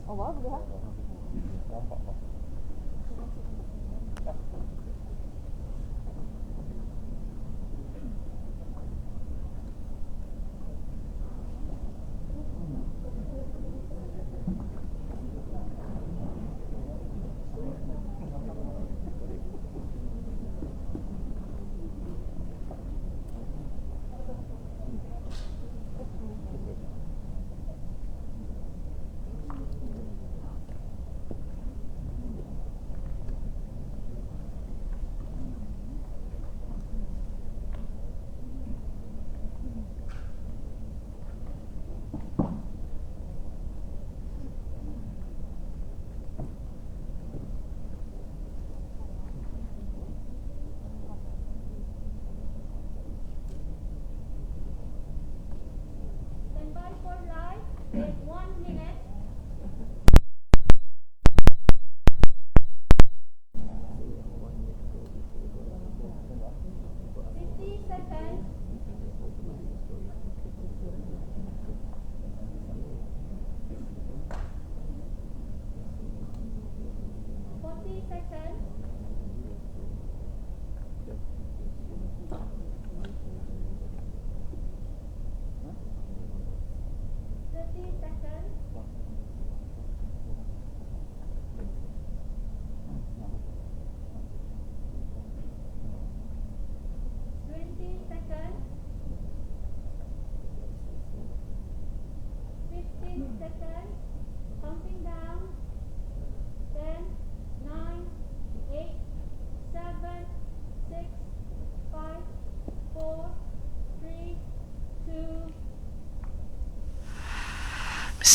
Allah boleh ha? Nampak tak?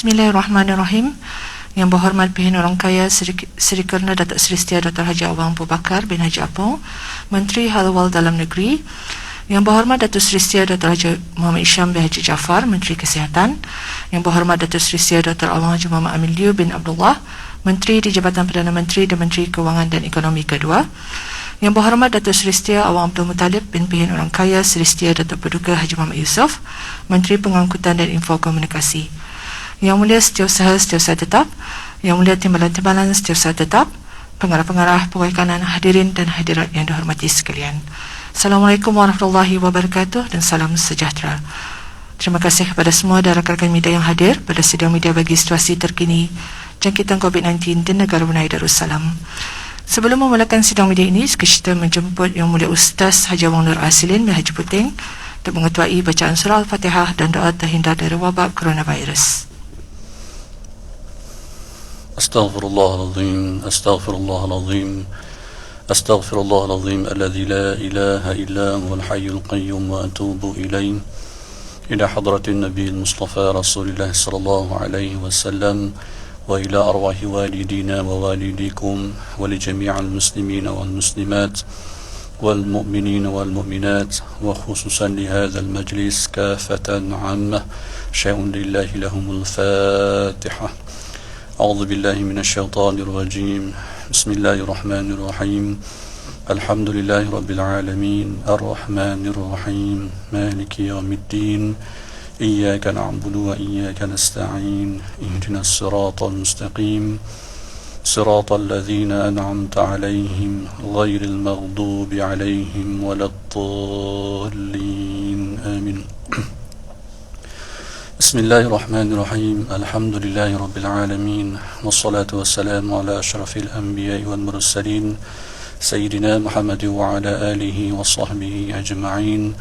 Bismillahirrahmanirrahim. Yang berhormat Pihak Orang Kaya Seri Kerna Datuk Seri Setia Dr. Haji Awang Abu Bakar bin Haji Apong, Menteri Hal-Wal Dalam Negeri. Yang berhormat Datuk Seri Setia Dr. Haji Muhammad Isham bin Haji Jaafar, Menteri Kesihatan. Yang berhormat Datuk Seri Setia Dr. Awang Haji Muhammad Amin Liu bin Abdullah, Menteri di Jabatan Perdana Menteri dan Menteri Kewangan dan Ekonomi Kedua. Yang berhormat Datuk Seri Setia Awang Abdul Muttalib bin Pihak Orang Kaya Seri Setia Datuk Paduka Haji Muhammad Yusof, Menteri Pengangkutan dan Infokomunikasi. Yang Mulia Setiausaha Setiausaha Tetap, Yang Mulia Timbalan-Timbalan Setiausaha Tetap, Pengarah-pengarah, Pegawai Kanan, hadirin dan hadirat yang dihormati sekalian. Assalamualaikum warahmatullahi wabarakatuh dan salam sejahtera. Terima kasih kepada semua dan rakan-rakan media yang hadir pada sidang media bagi situasi terkini jangkitan COVID-19 di negara Brunei Darussalam. Sebelum memulakan sidang media ini, kita menjemput Yang Mulia Ustaz Haji Awang Nur Asilin bin Haji Puting untuk mengetuai bacaan surah Al-Fatihah dan doa terhindar dari wabak coronavirus. Astaghfirullahaladzim, astaghfirullahaladzim, astaghfirullahaladzim, alladzi la ilaha illa huwal hayyul qayyum wa atubu ilayh. Ila hadratin Nabi Mustafa Rasulullah sallallahu alaihi wasallam wa ila arwahi walidina wa walidikum wa li jami'al muslimina wal muslimat wal mu'minina wal mu'minat wa khususan li hadzal majlis kafatan 'ammah syai'un lillahi lahumul Fatihah. أعوذ بالله من الشيطان الرجيم بسم الله الرحمن الرحيم الحمد لله رب العالمين الرحمن الرحيم مالك يوم الدين إياك نعبد وإياك نستعين اهدنا الصراط المستقيم صراط الذين أنعمت عليهم غير المغضوب عليهم ولا الضالين آمين بسم الله الرحمن الرحيم الحمد لله رب العالمين والصلاة والسلام على أشرف الأنبياء والمرسلين سيدنا محمد وعلى آله وصحبه أجمعين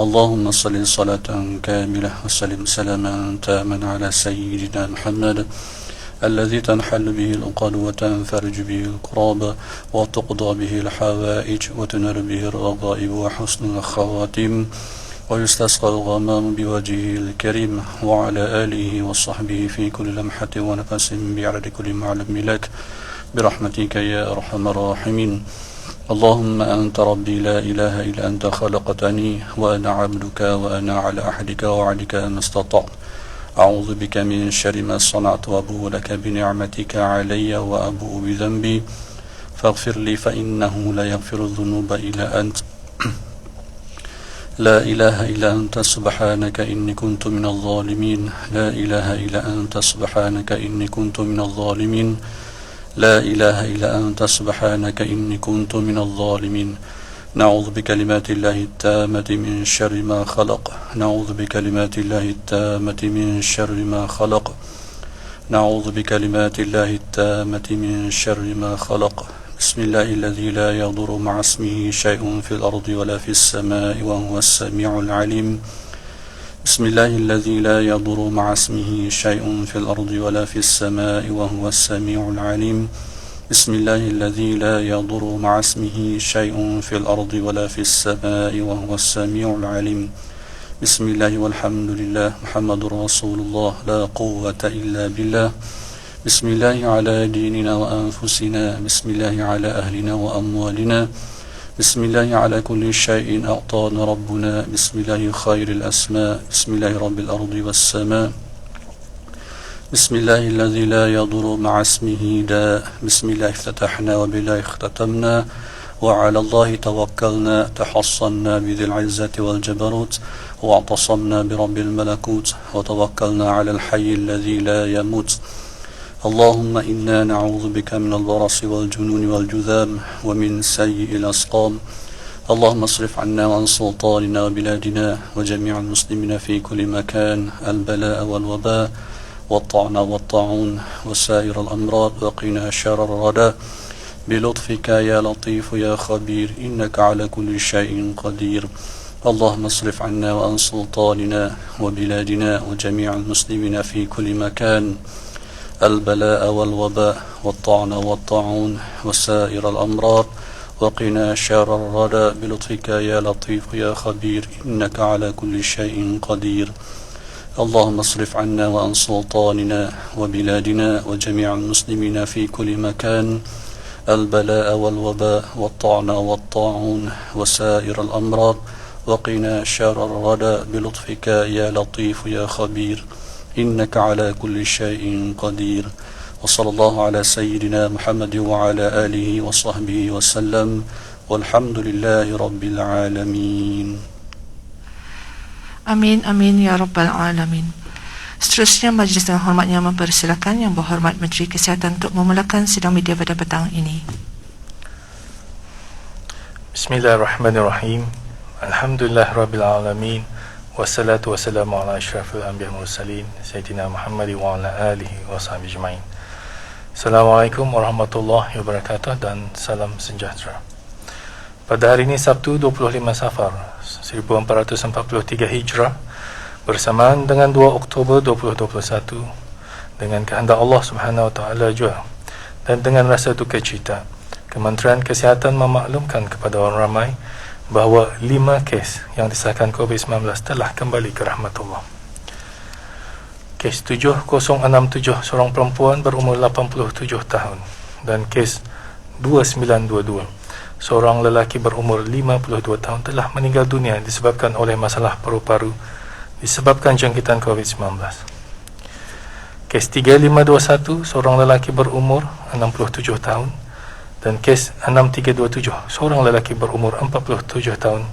اللهم صل صلاة كاملة وسلم سلاما تاما على سيدنا محمد الذي تنحل به العقد وتنفرج به الكراب وتقضى به الحوائج وتنال به الرغائب وحسن الخواتيم ويستسقى الغمام بوجهه الكريم وعلى آله وصحبه في كل لمحة ونفس بعدد كل معلم لك برحمتك يا أرحم الراحمين اللهم أنت ربي لا إله إلا أنت خلقتني وأنا عبدك وأنا على عهدك ووعدك ما استطعت أعوذ بك من شر ما صنعت وأبوء لك بنعمتك علي وأبوء بذنبي فاغفر لي فإنه لا يغفر الذنوب إلا أنت لا إله إلا أنت سبحانك إني كنت من الظالمين لا إله إلا أنت سبحانك إني كنت من الظالمين لا إله إلا أنت سبحانك إني كنت من الظالمين نعوذ بكلمات الله التامة من شر ما خلق نعوذ بكلمات الله التامة من شر ما خلق نعوذ بكلمات الله التامة من شر ما خلق بسم الله الذي لا يضر مع اسمه شيء في الأرض ولا في السماء وهو السميع العليم بسم الله الذي لا يضر مع اسمه شيء في الأرض ولا في السماء وهو السميع العليم بسم الله الذي لا يضر مع اسمه شيء في الأرض ولا في السماء وهو السميع العليم بسم الله والحمد لله محمد رسول الله لا قوة إلا بالله بسم الله على ديننا وأنفسنا بسم الله على أهلنا وأموالنا بسم الله على كل شيء أعطانا ربنا بسم الله خير الأسماء بسم الله رب الأرض والسماء بسم الله الذي لا يضر مع اسمه داء بسم الله افتتحنا وبالله اختتمنا وعلى الله توكلنا تحصنا بذي العزة والجبروت واعتصمنا برب الملكوت وتوكلنا على الحي الذي لا يموت اللهم إنا نعوذ بك من البرص والجنون والجذام ومن سيء الأسقام اللهم اصرف عنا وعن سلطاننا وبلادنا وجميع المسلمين في كل مكان البلاء والوباء والطعن والطاعون وسائر الأمراض وقنا شر الردى بلطفك يا لطيف يا خبير إنك على كل شيء قدير اللهم اصرف عنا وعن سلطاننا وبلادنا وجميع المسلمين في كل مكان البلاء والوباء والطعن والطاعون وسائر الأمراض وقنا شر الردى بلطفك يا لطيف يا خبير إنك على كل شيء قدير اللهم اصرف عنا وعن سلطاننا وبلادنا وجميع المسلمين في كل مكان البلاء والوباء والطعن والطاعون وسائر الأمراض وقنا شر الردى بلطفك يا لطيف يا خبير إنك على كل شيء قدير وصلى الله على سيدنا محمد وعلى آله وصحبه وسلم والحمد لله رب العالمين Amin, amin, ya Rabbal Alamin. Seterusnya, majlis dengan hormatnya mempersilakan Yang Berhormat Menteri Kesihatan untuk memulakan sidang media pada petang ini. Bismillahirrahmanirrahim. Alhamdulillah Rabbil Alamin. Wassalatu wassalamu ala ashrafil anbiya mursalin Sayyidina Muhammad wa ala alihi wa sahbihi ajma'in. Assalamualaikum warahmatullahi wabarakatuh dan salam sejahtera. Pada hari ini Sabtu 25 Safar 1443 Hijrah bersamaan dengan 2 Oktober 2021, dengan kehendak Allah Subhanahu Wa Taala jua dan dengan rasa duka cita, Kementerian Kesihatan memaklumkan kepada orang ramai bahawa 5 kes yang disahkan COVID-19 telah kembali ke rahmat Allah. Kes 7067 seorang perempuan berumur 87 tahun dan kes 2922 seorang lelaki berumur 52 tahun telah meninggal dunia disebabkan oleh masalah paru-paru disebabkan jangkitan COVID-19. Kes 3521 seorang lelaki berumur 67 tahun dan kes 6327 seorang lelaki berumur 47 tahun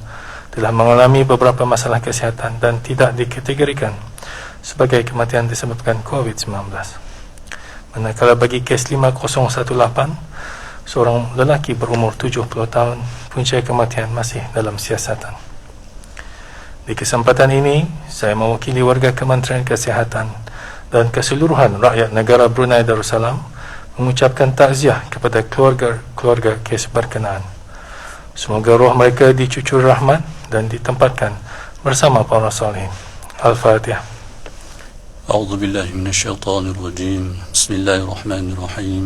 telah mengalami beberapa masalah kesihatan dan tidak dikategorikan sebagai kematian disebabkan COVID-19. Manakala bagi kes 5018 seorang lelaki berumur 70 tahun, punca kematian masih dalam siasatan. Di kesempatan ini, saya mewakili warga Kementerian Kesihatan dan keseluruhan rakyat negara Brunei Darussalam mengucapkan takziah kepada keluarga kes berkenaan. Semoga roh mereka dicucur rahmat dan ditempatkan bersama para salihin. Al-Fatihah. أعوذ بالله من الشيطان الرجيم بسم الله الرحمن الرحيم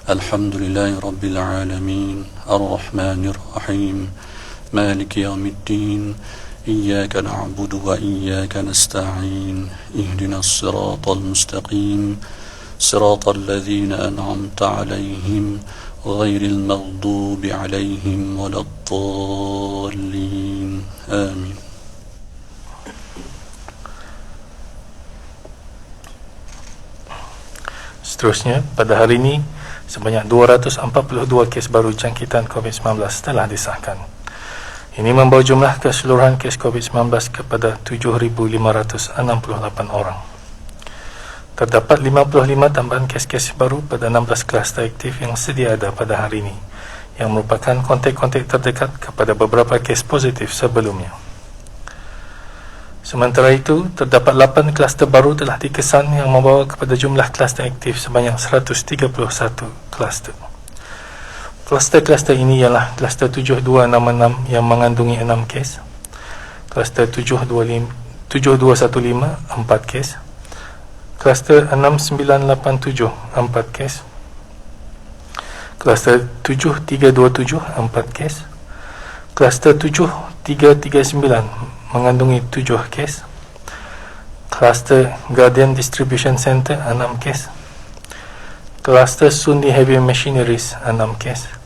الحمد لله رب العالمين الرحمن الرحيم مالك يوم الدين إياك نعبد وإياك نستعين اهدنا الصراط المستقيم صراط الذين أنعمت عليهم غير المغضوب عليهم ولا الضالين آمين. Seterusnya, pada hari ini sebanyak 242 kes baru jangkitan COVID-19 telah disahkan. Ini membawa jumlah keseluruhan kes COVID-19 kepada 7,568 orang. Terdapat 55 tambahan kes-kes baru pada 16 kluster aktif yang sedia ada pada hari ini, yang merupakan kontak-kontak terdekat kepada beberapa kes positif sebelumnya. Sementara itu, terdapat 8 kluster baru telah dikesan yang membawa kepada jumlah kluster aktif sebanyak 131 kluster. Kluster-kluster ini ialah kluster 7266 yang mengandungi 6 kes, kluster 7215 4 kes, kluster 6987 4 kes, kluster 7327 4 kes, kluster 7339 mengandungi 7 kes, kluster Guardian Distribution Center 6 kes, kluster Sundi Heavy Machineries 6 kes,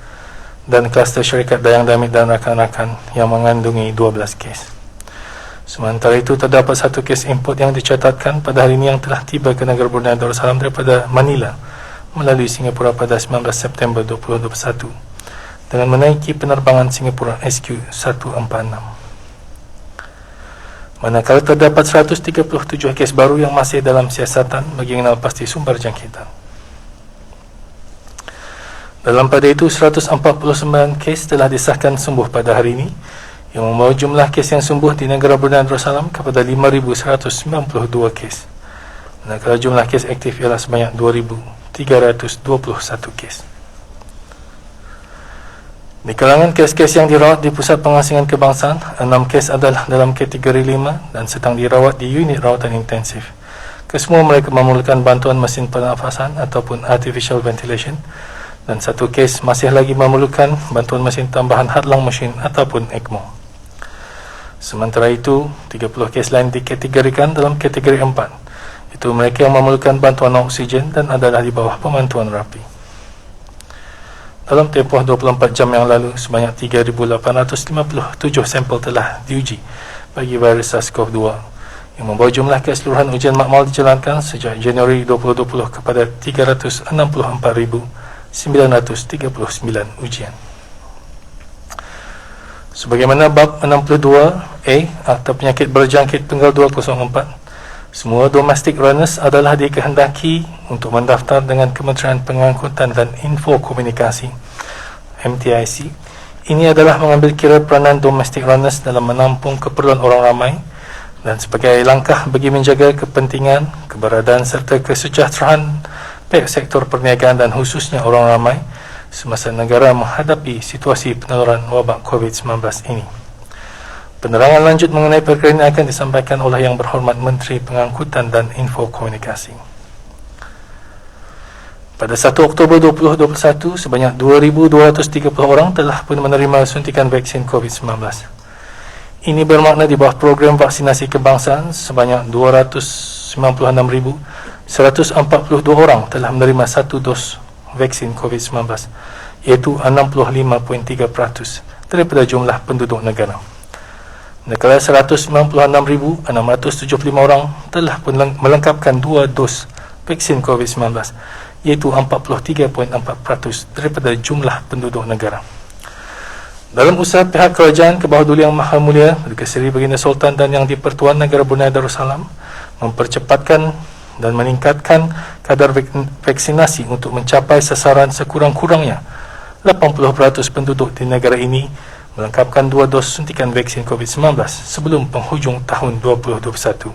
dan kluster syarikat Dayang Damit dan rakan-rakan yang mengandungi 12 kes. Sementara itu, terdapat 1 kes import yang dicatatkan pada hari ini yang telah tiba ke negara Brunei Darussalam daripada Manila melalui Singapura pada 19 September 2021 dengan menaiki penerbangan Singapura SQ146. Manakala terdapat 137 kes baru yang masih dalam siasatan bagi mengenal pasti sumber jangkitan. Dalam pada itu, 149 kes telah disahkan sembuh pada hari ini, yang membawa jumlah kes yang sembuh di negara Brunei Darussalam kepada 5,192 kes. Manakala jumlah kes aktif ialah sebanyak 2,321 kes. Di kalangan kes-kes yang dirawat di Pusat Pengasingan Kebangsaan, 6 kes adalah dalam kategori 5 dan sedang dirawat di unit rawatan intensif. Kesemua mereka memerlukan bantuan mesin pernafasan ataupun artificial ventilation, dan 1 kes masih lagi memerlukan bantuan mesin tambahan hadlang mesin ataupun ECMO. Sementara itu, 30 kes lain dikategorikan dalam kategori 4, itu mereka yang memerlukan bantuan oksigen dan adalah di bawah pemantauan rapi. Dalam tempoh 24 jam yang lalu, sebanyak 3,857 sampel telah diuji bagi virus SARS-CoV-2, yang membawa jumlah keseluruhan ujian makmal dijalankan sejak Januari 2020 kepada 364,939 ujian. Sebagaimana bab 62A atau penyakit berjangkit tunggal 204, semua domestic runners adalah dikehendaki untuk mendaftar dengan Kementerian Pengangkutan dan Info Komunikasi MTIC. Ini adalah mengambil kira peranan domestic runners dalam menampung keperluan orang ramai dan sebagai langkah bagi menjaga kepentingan, keberadaan serta kesejahteraan pihak sektor perniagaan dan khususnya orang ramai semasa negara menghadapi situasi penularan wabak COVID-19 ini. Penerangan lanjut mengenai perkara ini akan disampaikan oleh Yang Berhormat Menteri Pengangkutan dan Info Komunikasi. Pada 1 Oktober 2021, sebanyak 2,230 orang telah pun menerima suntikan vaksin COVID-19. Ini bermakna di bawah program vaksinasi kebangsaan sebanyak 296,142 orang telah menerima 1 dos vaksin COVID-19, iaitu 65.3% daripada jumlah penduduk negara. Manakala 196,675 orang telah pun melengkapkan 2 dos vaksin COVID-19, iaitu 43.4% daripada jumlah penduduk negara. Dalam usaha pihak kerajaan ke bawah Duli Yang Maha Mulia Perdana Seri Baginda Sultan dan Yang di-Pertuan Negara Brunei Darussalam mempercepatkan dan meningkatkan kadar vaksinasi untuk mencapai sasaran sekurang-kurangnya 80% penduduk di negara ini melengkapkan 2 dos suntikan vaksin COVID-19 sebelum penghujung tahun 2021.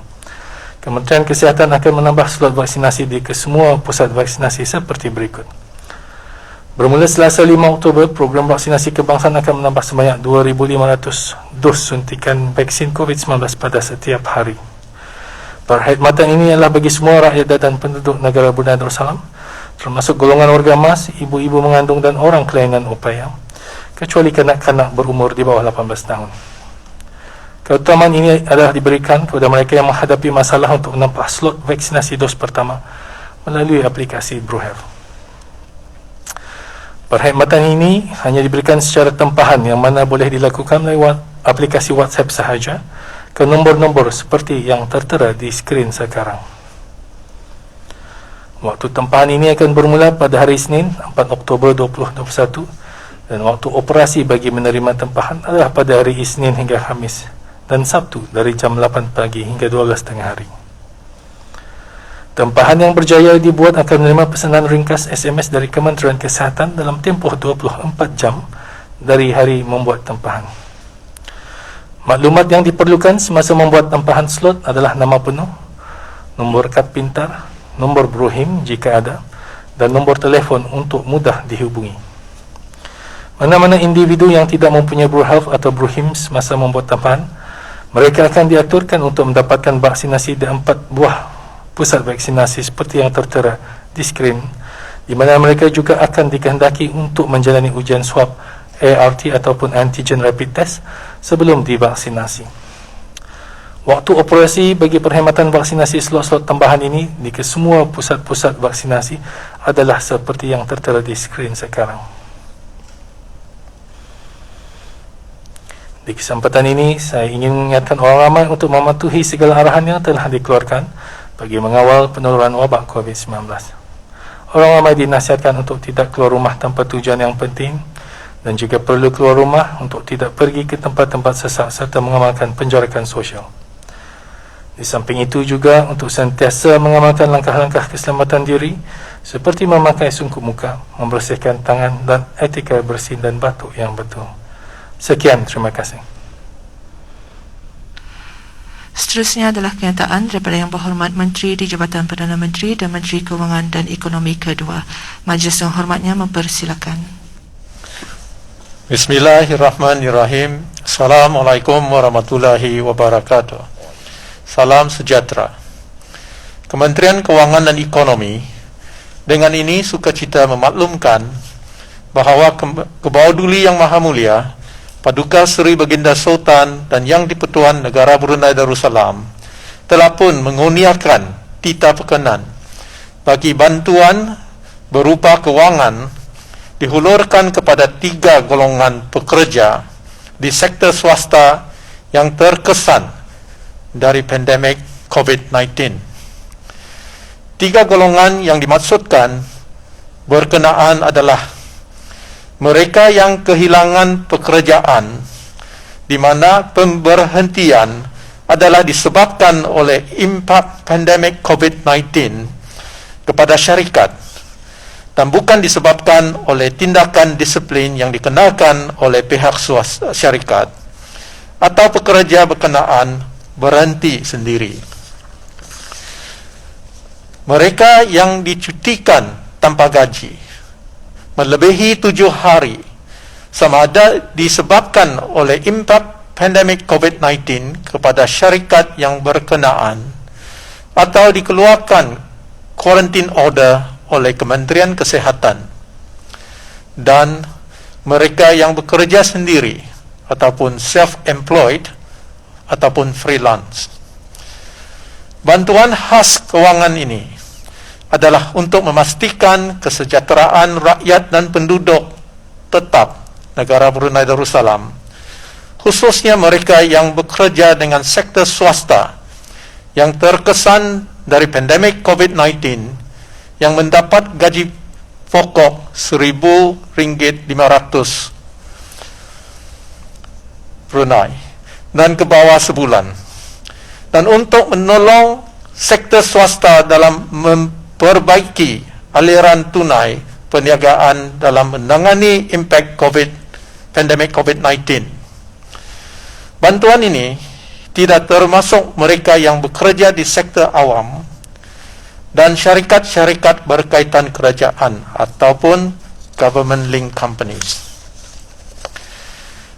Kementerian Kesihatan akan menambah slot vaksinasi di kesemua pusat vaksinasi seperti berikut. Bermula Selasa 5 Oktober, program vaksinasi kebangsaan akan menambah sebanyak 2,500 dos suntikan vaksin COVID-19 pada setiap hari. Perkhidmatan ini adalah bagi semua rakyat dan penduduk negara Brunei Darussalam, termasuk golongan warga emas, ibu-ibu mengandung dan orang kelainan upaya, kecuali kanak-kanak berumur di bawah 18 tahun. Keutamaan ini adalah diberikan kepada mereka yang menghadapi masalah untuk menempah slot vaksinasi dos pertama melalui aplikasi BruHealth. Perkhidmatan ini hanya diberikan secara tempahan yang mana boleh dilakukan melalui aplikasi WhatsApp sahaja ke nombor-nombor seperti yang tertera di skrin sekarang. Waktu tempahan ini akan bermula pada hari Isnin 4 Oktober 2021 Dan waktu operasi bagi menerima tempahan adalah pada hari Isnin hingga Khamis dan Sabtu dari jam 8 pagi hingga 12 tengah hari. Tempahan yang berjaya dibuat akan menerima pesanan ringkas SMS dari Kementerian Kesihatan dalam tempoh 24 jam dari hari membuat tempahan. Maklumat yang diperlukan semasa membuat tempahan slot adalah nama penuh, nombor kad pintar, nombor brohim jika ada, dan nombor telefon untuk mudah dihubungi. Mana-mana individu yang tidak mempunyai brohealth atau brohim semasa membuat tempahan, mereka akan diaturkan untuk mendapatkan vaksinasi di 4 buah pusat vaksinasi seperti yang tertera di skrin, di mana mereka juga akan dikehendaki untuk menjalani ujian swab ART ataupun antigen rapid test sebelum divaksinasi. Waktu operasi bagi perkhidmatan vaksinasi slot-slot tambahan ini di kesemua pusat-pusat vaksinasi adalah seperti yang tertera di skrin sekarang. Di kesempatan ini, saya ingin mengingatkan orang ramai untuk mematuhi segala arahan yang telah dikeluarkan bagi mengawal penularan wabak COVID-19. Orang ramai dinasihatkan untuk tidak keluar rumah tanpa tujuan yang penting dan juga perlu keluar rumah untuk tidak pergi ke tempat-tempat sesak serta mengamalkan penjarakan sosial. Di samping itu juga untuk sentiasa mengamalkan langkah-langkah keselamatan diri seperti memakai sungkup muka, membersihkan tangan dan etika bersin dan batuk yang betul. Sekian, terima kasih. Seterusnya adalah kenyataan daripada Yang Berhormat Menteri di Jabatan Perdana Menteri dan Menteri Kewangan dan Ekonomi kedua. Majlis yang hormatnya mempersilakan. Bismillahirrahmanirrahim. Assalamualaikum warahmatullahi wabarakatuh. Salam sejahtera. Kementerian Kewangan dan Ekonomi dengan ini sukacita memaklumkan bahawa Kebawaduli Yang Maha Mulia Paduka Seri Baginda Sultan dan Yang di-Pertuan Negara Brunei Darussalam telah pun mengurniakan titah perkenan bagi bantuan berupa kewangan dihulurkan kepada 3 golongan pekerja di sektor swasta yang terkesan dari pandemik COVID-19. 3 golongan yang dimaksudkan berkenaan adalah mereka yang kehilangan pekerjaan di mana pemberhentian adalah disebabkan oleh impak pandemik COVID-19 kepada syarikat dan bukan disebabkan oleh tindakan disiplin yang dikenakan oleh pihak syarikat, atau pekerja berkenaan berhenti sendiri. Mereka yang dicutikan tanpa gaji melebihi 7 hari sama ada disebabkan oleh impak pandemik COVID-19 kepada syarikat yang berkenaan atau dikeluarkan quarantine order oleh Kementerian Kesihatan, dan mereka yang bekerja sendiri ataupun self-employed ataupun freelance. Bantuan khas kewangan ini adalah untuk memastikan kesejahteraan rakyat dan penduduk tetap negara Brunei Darussalam, khususnya mereka yang bekerja dengan sektor swasta yang terkesan dari pandemik COVID-19 yang mendapat gaji pokok RM1,500 Brunei dan ke bawah sebulan, dan untuk menolong sektor swasta dalam memperbaiki aliran tunai perniagaan dalam menangani impak pandemik COVID-19. Bantuan ini tidak termasuk mereka yang bekerja di sektor awam dan syarikat-syarikat berkaitan kerajaan ataupun government link companies.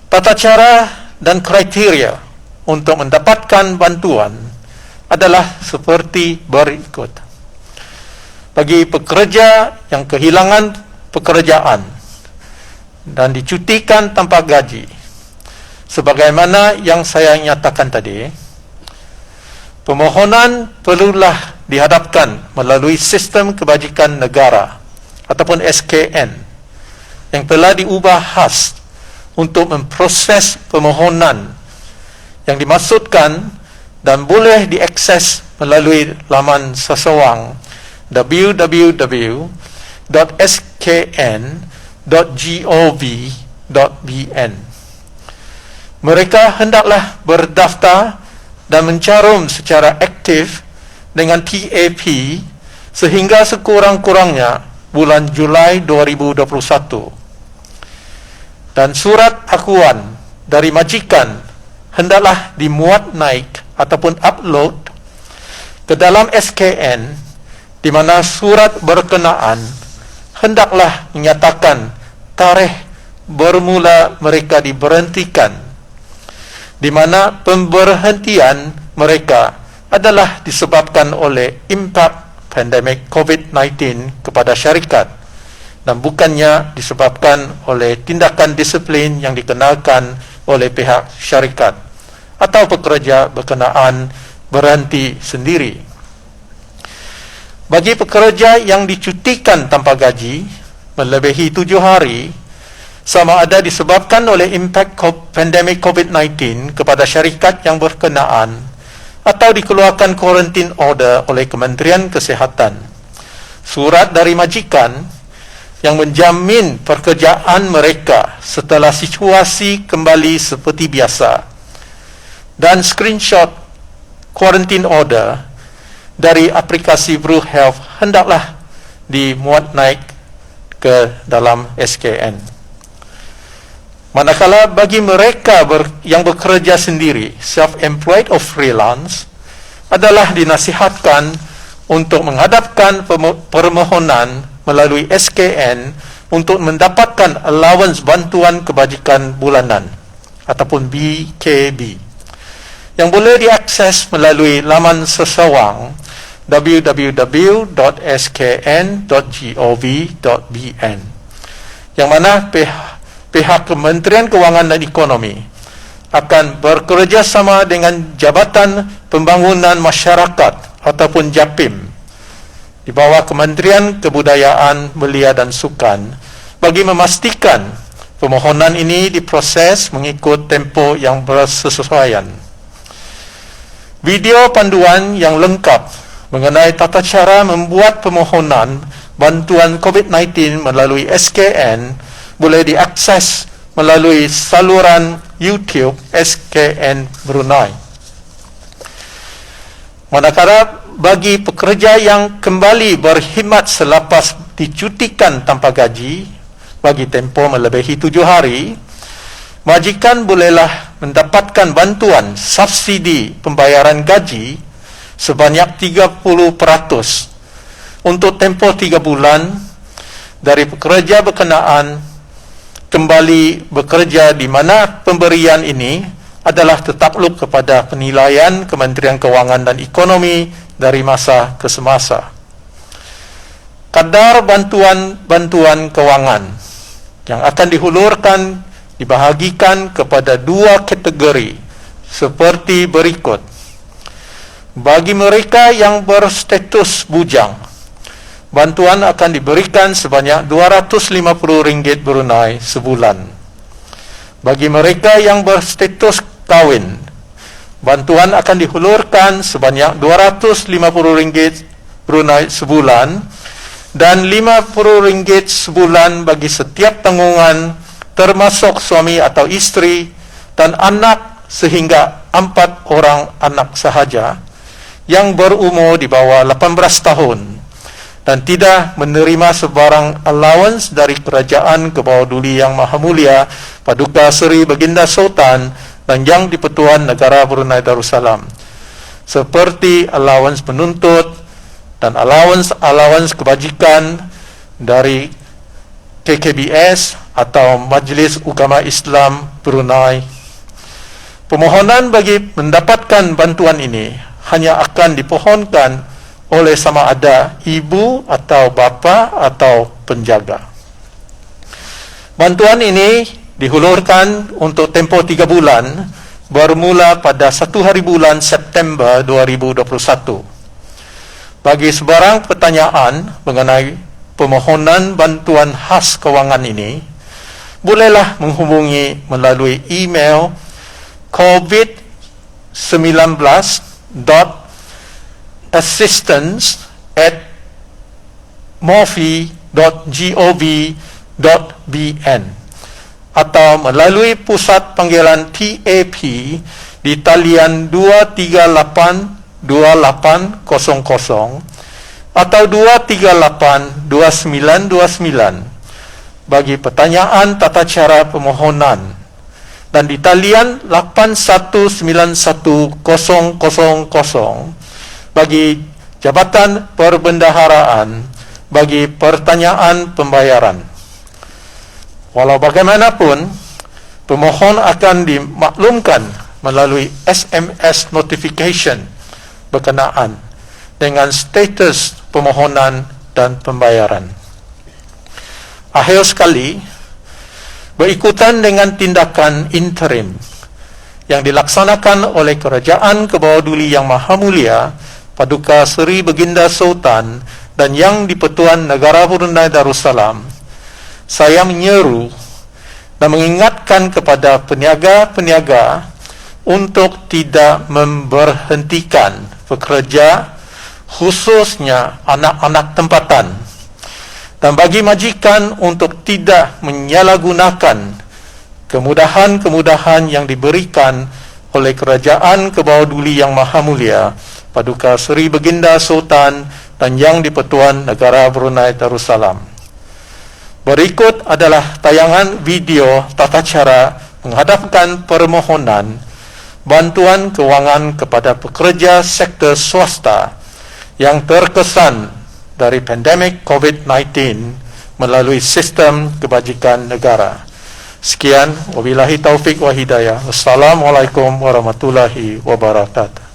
Tata cara dan kriteria untuk mendapatkan bantuan adalah seperti berikut. Bagi pekerja yang kehilangan pekerjaan dan dicutikan tanpa gaji, sebagaimana yang saya nyatakan tadi, permohonan perlulah dihadapkan melalui sistem kebajikan negara ataupun SKN yang telah diubah khas untuk memproses permohonan yang dimaksudkan dan boleh diakses melalui laman seseorang www.skn.gov.my www.skn.gov.bn. Mereka hendaklah berdaftar dan mencarum secara aktif dengan TAP sehingga sekurang-kurangnya bulan Julai 2021. Dan surat akuan dari majikan hendaklah dimuat naik ataupun upload ke dalam SKN, di mana surat berkenaan hendaklah menyatakan tarikh bermula mereka diberhentikan, di mana pemberhentian mereka adalah disebabkan oleh impak pandemik COVID-19 kepada syarikat dan bukannya disebabkan oleh tindakan disiplin yang dikenalkan oleh pihak syarikat atau pekerja berkenaan berhenti sendiri. Bagi pekerja yang dicutikan tanpa gaji melebihi 7 hari, sama ada disebabkan oleh impak pandemik COVID-19 kepada syarikat yang berkenaan atau dikeluarkan quarantine order oleh Kementerian Kesihatan, surat dari majikan yang menjamin pekerjaan mereka setelah situasi kembali seperti biasa, dan screenshot quarantine order dari aplikasi Bru Health hendaklah dimuat naik ke dalam SKN. Manakala bagi mereka yang bekerja sendiri, self-employed or freelance, adalah dinasihatkan untuk menghadapkan permohonan melalui SKN untuk mendapatkan allowance bantuan kebajikan bulanan ataupun BKB, yang boleh diakses melalui laman sesawang www.skn.gov.bn, yang mana pihak Kementerian Kewangan dan Ekonomi akan bekerjasama dengan Jabatan Pembangunan Masyarakat ataupun JAPIM di bawah Kementerian Kebudayaan, Belia dan Sukan bagi memastikan permohonan ini diproses mengikut tempoh yang bersesuaian. Video panduan yang lengkap mengenai tata cara membuat permohonan bantuan COVID-19 melalui SKN boleh diakses melalui saluran YouTube SKN Brunei. Manakala bagi pekerja yang kembali berkhidmat selepas dicutikan tanpa gaji bagi tempoh melebihi 7 hari, majikan bolehlah mendapatkan bantuan subsidi pembayaran gaji sebanyak 30% untuk tempoh 3 bulan dari pekerja berkenaan kembali bekerja, di mana pemberian ini adalah tetakluk kepada penilaian Kementerian Kewangan dan Ekonomi dari masa ke semasa. Kadar bantuan kewangan yang akan dihulurkan dibahagikan kepada 2 kategori seperti berikut. Bagi mereka yang berstatus bujang, bantuan akan diberikan sebanyak RM250 Brunei sebulan. Bagi mereka yang berstatus kawin, bantuan akan dihulurkan sebanyak RM250 Brunei sebulan dan RM50 sebulan bagi setiap tanggungan termasuk suami atau isteri dan anak sehingga 4 orang anak sahaja yang berumur di bawah 18 tahun dan tidak menerima sebarang allowance dari Kerajaan Kebawah Duli Yang Maha Mulia Paduka Seri Baginda Sultan dan Yang di-Pertuan Negara Brunei Darussalam, seperti allowance penuntut dan allowance kebajikan dari KKBS atau Majlis Ugama Islam Brunei. Permohonan bagi mendapatkan bantuan ini hanya akan dipohonkan oleh sama ada ibu atau bapa atau penjaga. Bantuan ini dihulurkan untuk tempoh 3 bulan bermula pada 1 hari bulan September 2021. Bagi sebarang pertanyaan mengenai permohonan bantuan khas kewangan ini, bolehlah menghubungi melalui email covid19.assistance@mofi.gov.bn atau melalui pusat panggilan TAP di talian 2382800 atau 2382929 bagi pertanyaan tata cara pemohonan, dan di talian 819100 bagi Jabatan Perbendaharaan bagi pertanyaan pembayaran. Walau bagaimanapun, pemohon akan dimaklumkan melalui SMS notification berkenaan dengan status permohonan dan pembayaran. Akhir sekali, berikutan dengan tindakan interim yang dilaksanakan oleh Kerajaan Kebawah Duli Yang Maha Mulia Paduka Seri Baginda Sultan dan Yang di-Pertuan Negara Brunei Darussalam, saya menyeru dan mengingatkan kepada peniaga-peniaga untuk tidak memberhentikan pekerja, khususnya anak-anak tempatan, dan bagi majikan untuk tidak menyalahgunakan kemudahan-kemudahan yang diberikan oleh Kerajaan Kebawah Duli Yang Maha Mulia Paduka Seri Baginda Sultan dan Yang di-Pertuan Negara Brunei Darussalam. Berikut adalah tayangan video tata cara menghadapkan permohonan bantuan kewangan kepada pekerja sektor swasta yang terkesan dari pandemik COVID-19 melalui sistem kebajikan negara. Sekian, wabillahi taufik wa hidayah. Wassalamualaikum warahmatullahi wabarakatuh.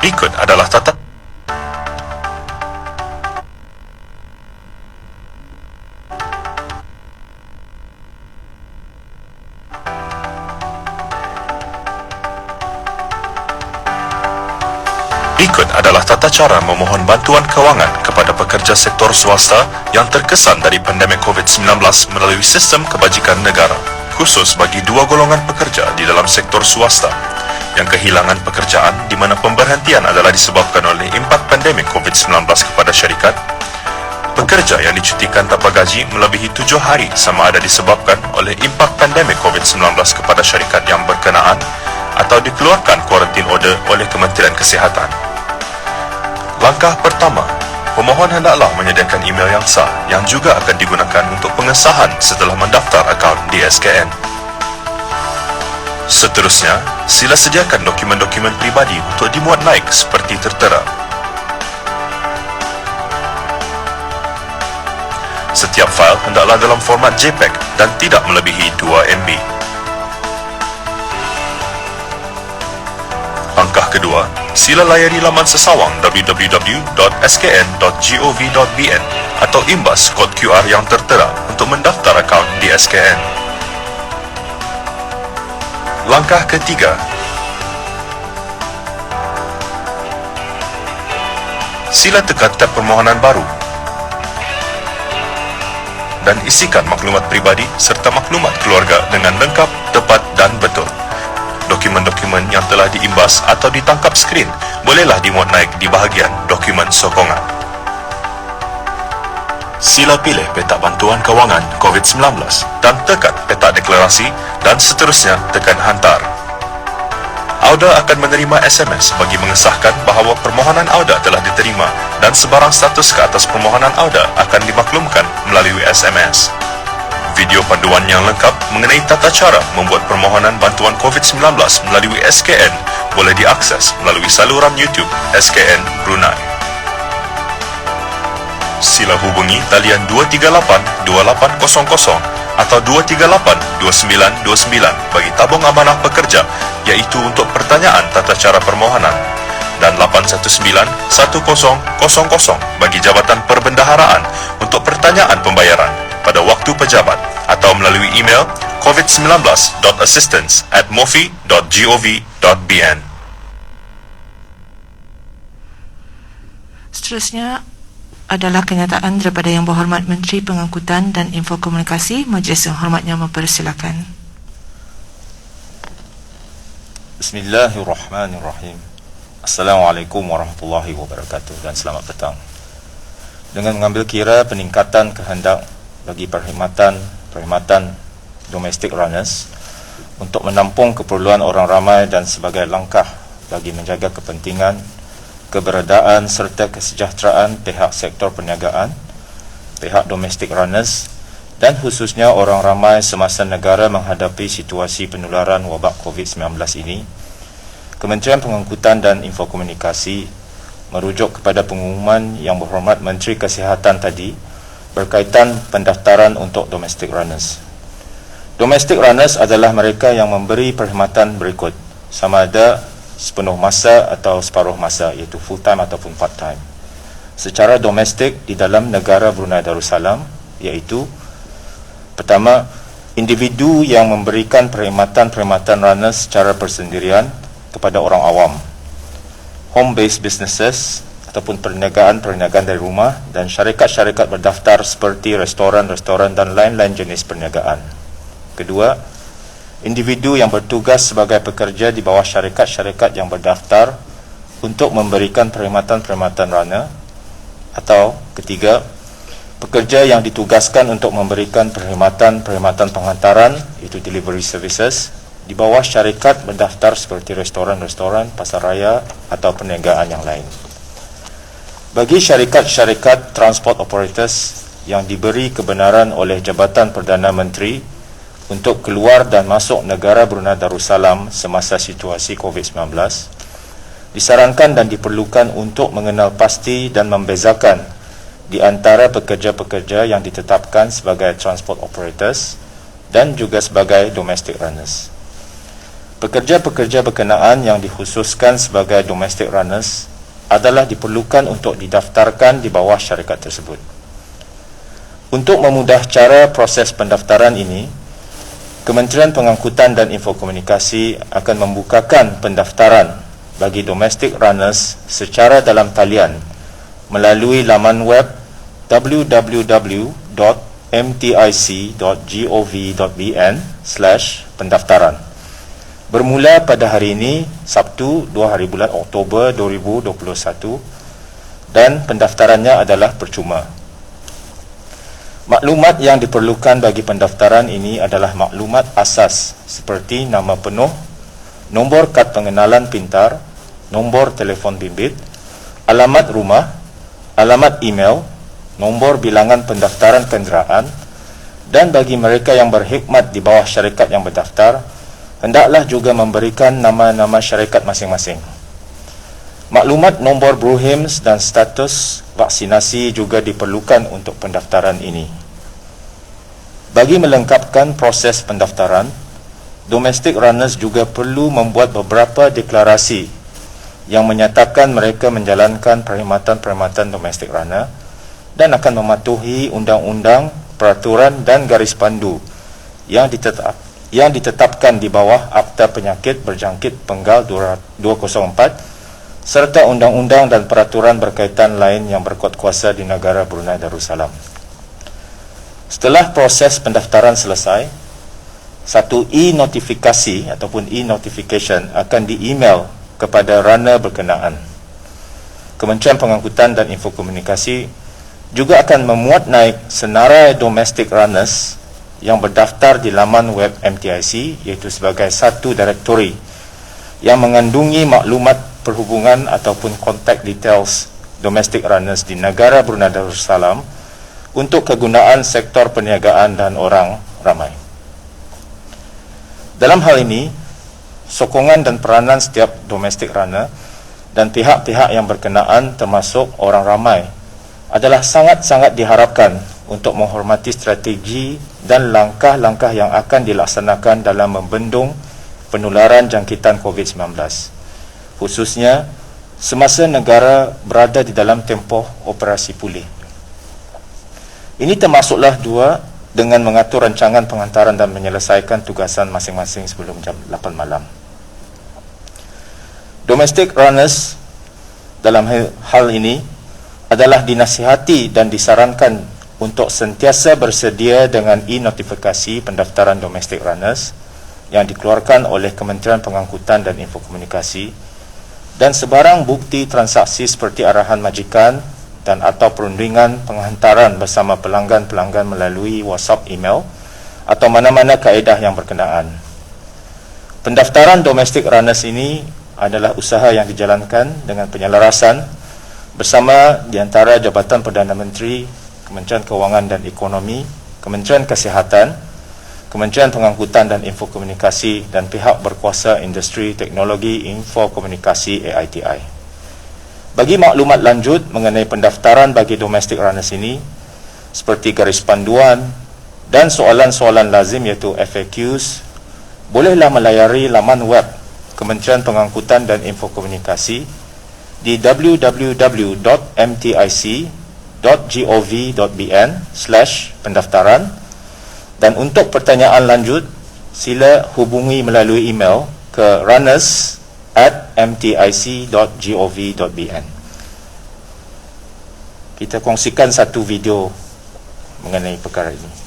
Berikut adalah tata cara memohon bantuan kewangan kepada pekerja sektor swasta yang terkesan dari pandemik COVID-19 melalui sistem kebajikan negara, khusus bagi dua golongan pekerja di dalam sektor swasta yang kehilangan pekerjaan di mana pemberhentian adalah disebabkan oleh impak pandemik COVID-19 kepada syarikat, pekerja yang dicutikan tanpa gaji melebihi 7 hari sama ada disebabkan oleh impak pandemik COVID-19 kepada syarikat yang berkenaan atau dikeluarkan quarantine order oleh Kementerian Kesihatan. Langkah pertama, pemohon hendaklah menyediakan email yang sah yang juga akan digunakan untuk pengesahan setelah mendaftar akaun di SKN. Seterusnya, sila sediakan dokumen-dokumen pribadi untuk dimuat naik seperti tertera. Setiap fail hendaklah dalam format JPEG dan tidak melebihi 2 MB. Langkah kedua, sila layari laman sesawang www.skn.gov.bn atau imbas kod QR yang tertera untuk mendaftar akaun di SKN. Langkah ketiga, sila tekan tab permohonan baru dan isikan maklumat pribadi serta maklumat keluarga dengan lengkap, tepat dan betul. Dokumen-dokumen yang telah diimbas atau ditangkap skrin bolehlah dimuat naik di bahagian dokumen sokongan. Sila pilih petak bantuan kewangan COVID-19 dan tekan petak deklarasi dan seterusnya tekan hantar. Auda akan menerima SMS bagi mengesahkan bahawa permohonan Auda telah diterima dan sebarang status ke atas permohonan Auda akan dimaklumkan melalui SMS. Video panduan yang lengkap mengenai tata cara membuat permohonan bantuan COVID-19 melalui SKN boleh diakses melalui saluran YouTube SKN Brunei. Sila hubungi talian 238-2800 atau 238-2929 bagi tabung amanah pekerja iaitu untuk pertanyaan tata cara permohonan dan 819-1000 bagi Jabatan Perbendaharaan untuk pertanyaan pembayaran pada waktu pejabat atau melalui email covid19.assistance@mofi.gov.bn. Seterusnya adalah kenyataan daripada Yang Berhormat Menteri Pengangkutan dan Infokomunikasi. Majlis Yang Hormatnya mempersilakan. Bismillahirrahmanirrahim. Assalamualaikum warahmatullahi wabarakatuh dan selamat petang. Dengan mengambil kira peningkatan kehendak bagi perkhidmatan domestic runners untuk menampung keperluan orang ramai dan sebagai langkah bagi menjaga kepentingan, keberadaan serta kesejahteraan pihak sektor perniagaan, pihak domestic runners dan khususnya orang ramai semasa negara menghadapi situasi penularan wabak COVID-19 ini, Kementerian Pengangkutan dan Infokomunikasi merujuk kepada pengumuman Yang Berhormat Menteri Kesihatan tadi berkaitan pendaftaran untuk domestic runners. Domestic runners adalah mereka yang memberi perkhidmatan berikut, sama ada sepenuh masa atau separuh masa, iaitu full time ataupun part time, secara domestik di dalam negara Brunei Darussalam, iaitu pertama, individu yang memberikan perkhidmatan runners secara persendirian kepada orang awam, home based businesses ataupun perniagaan dari rumah, dan syarikat-syarikat berdaftar seperti restoran-restoran dan lain-lain jenis perniagaan. Kedua, individu yang bertugas sebagai pekerja di bawah syarikat-syarikat yang berdaftar untuk memberikan perkhidmatan runner. Atau ketiga, pekerja yang ditugaskan untuk memberikan perkhidmatan penghantaran, iaitu delivery services, di bawah syarikat berdaftar seperti restoran-restoran, pasar raya atau perniagaan yang lain. Bagi syarikat-syarikat transport operators yang diberi kebenaran oleh Jabatan Perdana Menteri untuk keluar dan masuk negara Brunei Darussalam semasa situasi COVID-19, disarankan dan diperlukan untuk mengenal pasti dan membezakan di antara pekerja-pekerja yang ditetapkan sebagai transport operators dan juga sebagai domestic runners. Pekerja-pekerja berkenaan yang dikhususkan sebagai domestic runners adalah diperlukan untuk didaftarkan di bawah syarikat tersebut. Untuk memudah cara proses pendaftaran ini, Kementerian Pengangkutan dan Infokomunikasi akan membukakan pendaftaran bagi domestic runners secara dalam talian melalui laman web www.mtic.gov.bn/pendaftaran. Bermula pada hari ini, Sabtu 2 hari bulan Oktober 2021, dan pendaftarannya adalah percuma. Maklumat yang diperlukan bagi pendaftaran ini adalah maklumat asas seperti nama penuh, nombor kad pengenalan pintar, nombor telefon bimbit, alamat rumah, alamat email, nombor bilangan pendaftaran kenderaan, dan bagi mereka yang berkhidmat di bawah syarikat yang berdaftar, hendaklah juga memberikan nama-nama syarikat masing-masing. Maklumat nombor BRUHIMS dan status vaksinasi juga diperlukan untuk pendaftaran ini. Bagi melengkapkan proses pendaftaran, domestic runners juga perlu membuat beberapa deklarasi yang menyatakan mereka menjalankan perkhidmatan domestic runner dan akan mematuhi undang-undang, peraturan dan garis pandu yang ditetapkan di bawah Akta Penyakit Berjangkit Penggal 204 serta undang-undang dan peraturan berkaitan lain yang berkuat kuasa di negara Brunei Darussalam. Setelah proses pendaftaran selesai, satu e-notifikasi ataupun e-notification akan di-email kepada runner berkenaan. Kementerian Pengangkutan dan Infokomunikasi juga akan memuat naik senarai domestic runners yang berdaftar di laman web MTIC, iaitu sebagai satu direktori yang mengandungi maklumat perhubungan ataupun contact details domestic runners di negara Brunei Darussalam untuk kegunaan sektor perniagaan dan orang ramai. Dalam hal ini, sokongan dan peranan setiap domestic runner dan pihak-pihak yang berkenaan termasuk orang ramai adalah sangat-sangat diharapkan untuk menghormati strategi dan langkah-langkah yang akan dilaksanakan dalam membendung penularan jangkitan COVID-19, khususnya semasa negara berada di dalam tempoh operasi pulih. Ini termasuklah 2, dengan mengatur rancangan penghantaran dan menyelesaikan tugasan masing-masing sebelum jam 8 malam. Domestic runners dalam hal ini adalah dinasihati dan disarankan untuk sentiasa bersedia dengan e-notifikasi pendaftaran domestic runners yang dikeluarkan oleh Kementerian Pengangkutan dan Infokomunikasi dan sebarang bukti transaksi seperti arahan majikan dan atau perundingan penghantaran bersama pelanggan-pelanggan melalui WhatsApp, email atau mana-mana kaedah yang berkenaan. Pendaftaran domestic runners ini adalah usaha yang dijalankan dengan penyelarasan bersama di antara Jabatan Perdana Menteri, Kementerian Kewangan dan Ekonomi, Kementerian Kesihatan, Kementerian Pengangkutan dan Infokomunikasi dan pihak berkuasa industri teknologi infokomunikasi AITI. Bagi maklumat lanjut mengenai pendaftaran bagi domestic runners ini, seperti garis panduan dan soalan-soalan lazim iaitu FAQs, bolehlah melayari laman web Kementerian Pengangkutan dan Infokomunikasi di www.mtic.gov.bn/pendaftaran, dan untuk pertanyaan lanjut sila hubungi melalui email ke runners@mtic.gov.bn. Kita kongsikan satu video mengenai perkara ini.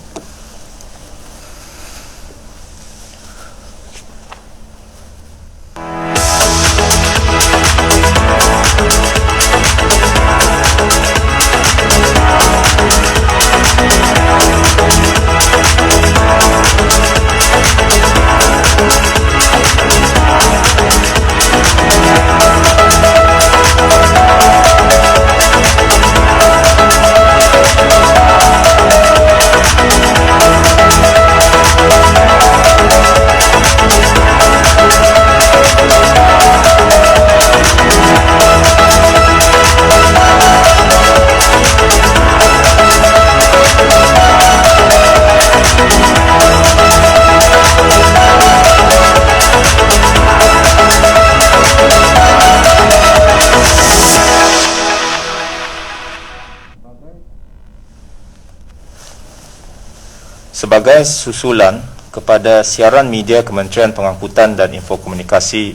Sebagai susulan kepada siaran media Kementerian Pengangkutan dan Infokomunikasi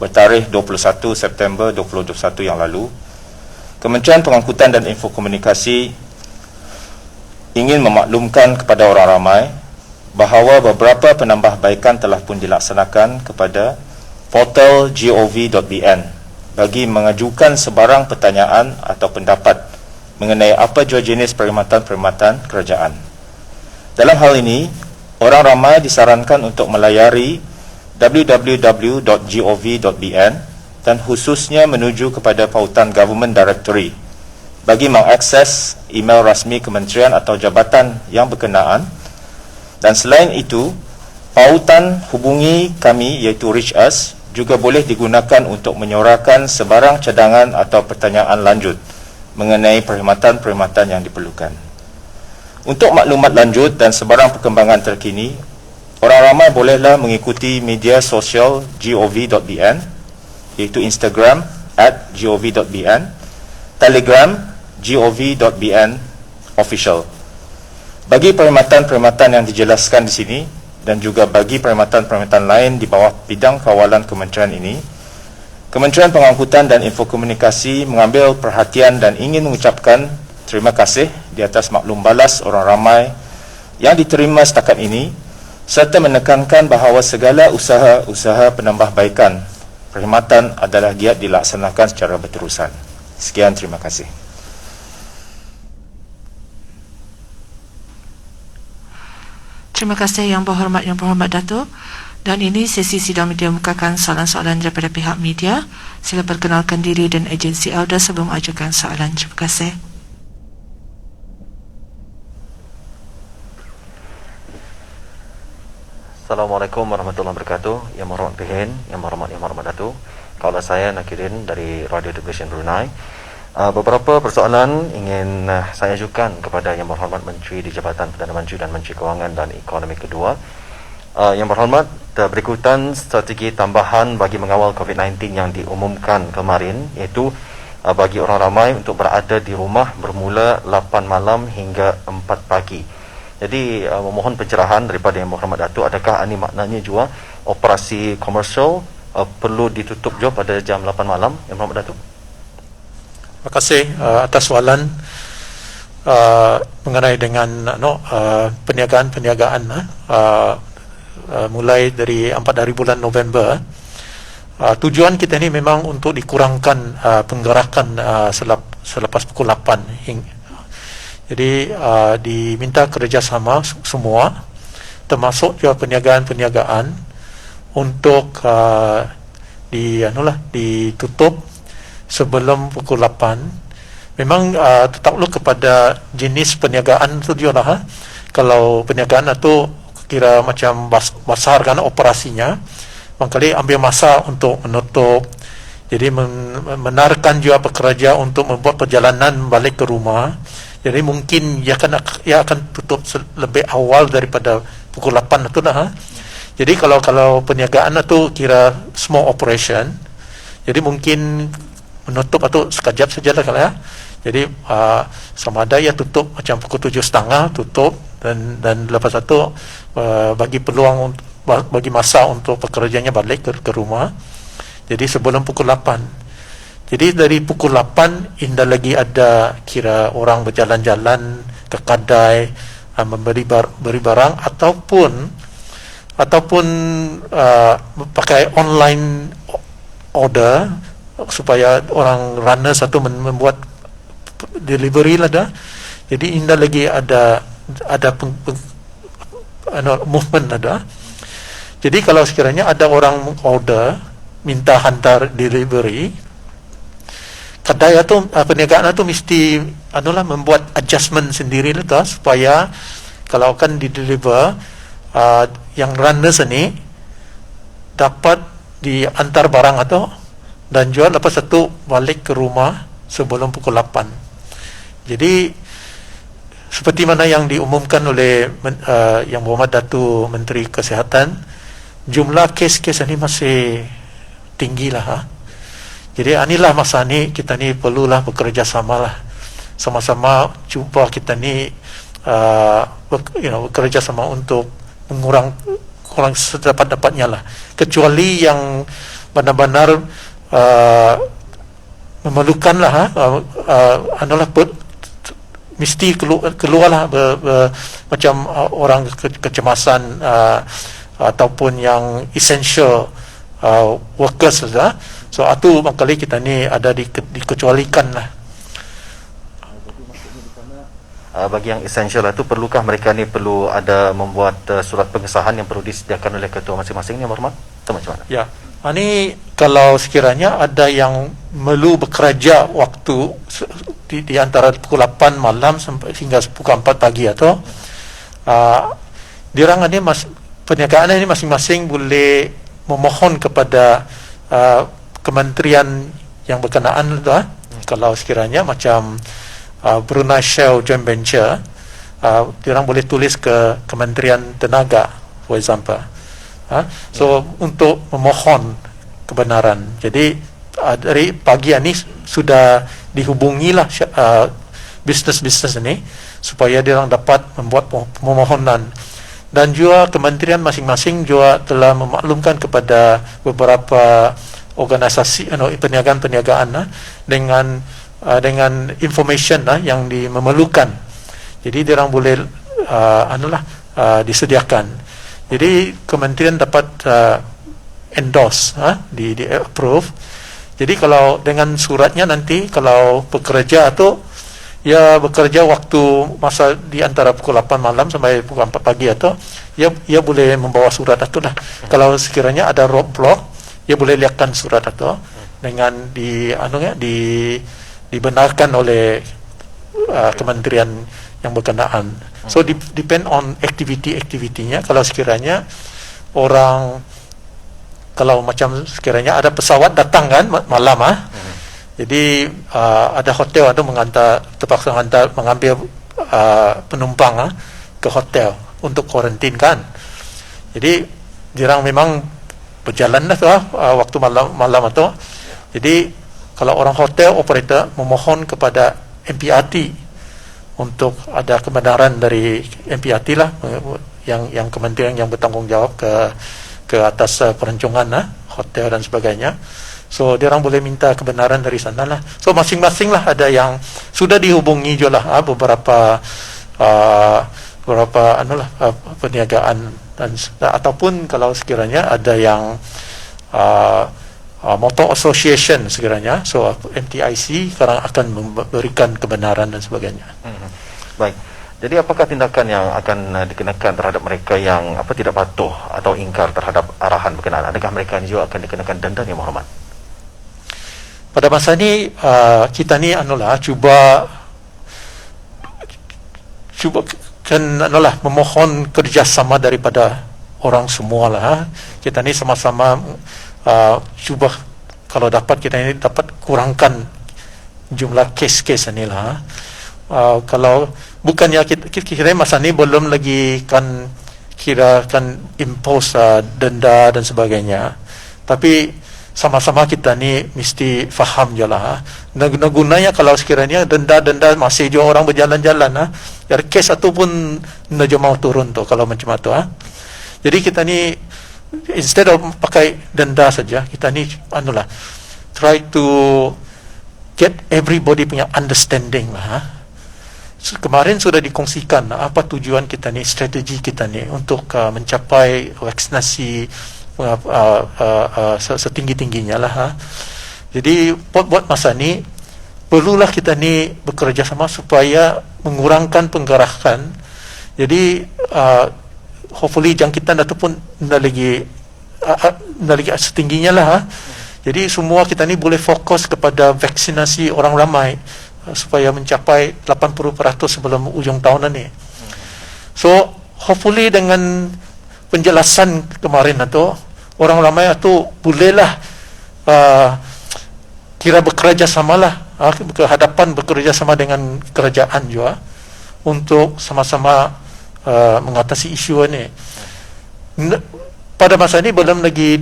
bertarikh 21 September 2021 yang lalu, Kementerian Pengangkutan dan Infokomunikasi ingin memaklumkan kepada orang ramai bahawa beberapa penambahbaikan telah pun dilaksanakan kepada portal gov.bn bagi mengajukan sebarang pertanyaan atau pendapat mengenai apa jua jenis perkhidmatan-perkhidmatan kerajaan. Dalam hal ini, orang ramai disarankan untuk melayari www.gov.bn dan khususnya menuju kepada pautan Government Directory bagi mengakses email rasmi kementerian atau jabatan yang berkenaan, dan selain itu, pautan hubungi kami iaitu Reach Us juga boleh digunakan untuk menyuarakan sebarang cadangan atau pertanyaan lanjut mengenai perkhidmatan-perkhidmatan yang diperlukan. Untuk maklumat lanjut dan sebarang perkembangan terkini, orang ramai bolehlah mengikuti media sosial gov.bn iaitu Instagram @gov.bn, Telegram gov.bn official. Bagi perkhidmatan-perkhidmatan yang dijelaskan di sini dan juga bagi perkhidmatan-perkhidmatan lain di bawah bidang kawalan kementerian ini, Kementerian Pengangkutan dan Infokomunikasi mengambil perhatian dan ingin mengucapkan terima kasih di atas maklum balas orang ramai yang diterima setakat ini, serta menekankan bahawa segala usaha-usaha penambahbaikan perkhidmatan adalah giat dilaksanakan secara berterusan. Sekian, terima kasih. Terima kasih Yang Berhormat Datuk. Dan ini sesi sidang media membukakan soalan-soalan daripada pihak media. Sila perkenalkan diri dan agensi anda sebelum ajukan soalan. Terima kasih. Assalamualaikum warahmatullahi wabarakatuh. Yang berhormat Pihin, yang berhormat Datuk. Kaulah saya Nakirin dari Radio Television Brunei. Beberapa persoalan ingin saya ajukan kepada Yang Berhormat Menteri di Jabatan Perdana Menteri dan Menteri Kewangan dan Ekonomi Kedua. Yang berhormat, berikutan strategi tambahan bagi mengawal COVID-19 yang diumumkan kemarin, iaitu bagi orang ramai untuk berada di rumah bermula 8 malam hingga 4 pagi. Jadi memohon pencerahan daripada Yang Berhormat Datuk, adakah ini maknanya juga operasi komersial perlu ditutup juga pada jam 8 malam, Yang Berhormat Datuk? Terima kasih atas soalan mengenai dengan perniagaan mulai dari 4 hari bulan November. Tujuan kita ni memang untuk dikurangkan penggerakan selepas pukul 8 jadi diminta kerjasama semua, termasuk juga perniagaan-perniagaan untuk ditutup sebelum pukul 8. Memang tertakluk kepada jenis perniagaan itu juga lah. Kalau perniagaan itu kira macam besar kan operasinya, mangkali ambil masa untuk menutup. Jadi menarikkan juga pekerja untuk membuat perjalanan balik ke rumah. Jadi mungkin ia akan tutup lebih awal daripada pukul 8 itu dah. Jadi kalau perniagaan itu kira small operation, jadi mungkin menutup atau sekejap sajalah kalau ya. Jadi sama ada ia tutup macam pukul 7.30 tutup dan lepas itu bagi peluang bagi masa untuk pekerjanya balik ke rumah. Jadi sebelum pukul 8. Jadi dari pukul 8 indah lagi ada kira orang berjalan-jalan ke kedai memberi barang ataupun pakai online order supaya orang runners atau membuat delivery lah dah. Jadi indah lagi ada movement ada. Jadi kalau sekiranya ada orang order minta hantar delivery, kedai atau perniagaan itu mesti membuat adjustment sendiri lah supaya kalau akan di-deliver yang runners ni dapat diantar barang atau dan jual lepas itu balik ke rumah sebelum pukul 8. Jadi seperti mana yang diumumkan oleh Yang Berhormat Datuk Menteri Kesihatan, jumlah kes-kes ini masih tinggi lah. Jadi inilah masa ni kita ni perlulah bekerjasama lah, sama-sama cuba kita ni bekerjasama untuk kurang sedapat-dapatnya lah. Kecuali yang benar-benar memerlukan lah, mesti keluarlah macam orang kecemasan ataupun yang essential workers lah. So itu makanya kita ni ada dikecualikan lah. Bagi yang esensial itu, perlukah mereka ni perlu ada membuat surat pengesahan yang perlu disediakan oleh ketua masing-masing, Yang Berhormat? Atau macam mana? Ya, ini kalau sekiranya ada yang perlu bekerja waktu di antara pukul 8 malam sampai hingga pukul 4 pagi atau dirang ini perniagaan ini masing-masing boleh memohon kepada kementerian yang berkenaan lah. Kalau sekiranya macam Brunei Shell Joint Venture, diorang boleh tulis ke Kementerian Tenaga, for example. So untuk memohon kebenaran. Jadi dari pagi ini sudah dihubungilah bisnes-bisnes ini supaya diorang dapat membuat permohonan. Dan juga kementerian masing-masing juga telah memaklumkan kepada beberapa organisasi perniagaan-perniagaan dengan information yang memerlukan. Jadi diorang boleh disediakan. Jadi kementerian dapat endorse, di approve. Jadi kalau dengan suratnya nanti kalau pekerja atau ia bekerja waktu masa di antara pukul 8 malam sampai pukul 4 pagi atau ia boleh membawa surat itu lah. Kalau sekiranya ada roadblock, ia boleh lihatkan surat itu dengan dibenarkan oleh kementerian yang berkenaan. So depend on aktiviti-aktivitinya. Kalau sekiranya orang, kalau macam sekiranya ada pesawat datang kan malam jadi ada hotel atau terpaksa mengambil penumpang ke hotel untuk kuarantin kan. Jadi dirang memang berjalan lah tu waktu malam atau. Jadi kalau orang hotel operator memohon kepada MPRT untuk ada kebenaran dari MPRT lah yang kementerian yang bertanggungjawab ke atas perancangan hotel dan sebagainya. So dia orang boleh minta kebenaran dari sana lah. So masing-masing lah ada yang sudah dihubungi juga lah beberapa perniagaan dan ataupun kalau sekiranya ada yang Motor Association sekiranya, so MTIC sekarang akan memberikan kebenaran dan sebagainya. Baik. Jadi apakah tindakan yang akan dikenakan terhadap mereka yang tidak patuh atau ingkar terhadap arahan berkenaan? Adakah mereka juga akan dikenakan denda yang berhormat? Pada masa ini kita ni cuba memohon kerjasama daripada orang semua lah. Kita ni sama-sama cuba kalau dapat kita ini dapat kurangkan jumlah kes-kes ini lah. Kalau bukannya kita masa ni belum lagi kan impose denda dan sebagainya, tapi sama-sama kita ni mesti faham je lah. Gunanya kalau sekiranya denda masih juga orang berjalan-jalan jadi kes itu pun dia mau turun tu kalau macam itu Jadi kita ni instead of pakai denda saja, kita ni try to get everybody punya understanding lah. Kemarin sudah dikongsikan apa tujuan kita ni, strategi kita ni untuk mencapai vaksinasi setinggi-tingginya lah. Jadi buat masa ni perlulah kita ni bekerja sama supaya mengurangkan penggerakan. Jadi hopefully jangkitan ataupun lagi setingginya lah. Jadi semua kita ni boleh fokus kepada vaksinasi orang ramai supaya mencapai 80% sebelum ujung tahun ini. So hopefully dengan penjelasan kemarin itu orang ramai itu bolehlah kira bekerja samalah bekerja sama dengan kerajaan juga untuk sama-sama mengatasi isu ini. Pada masa ini belum lagi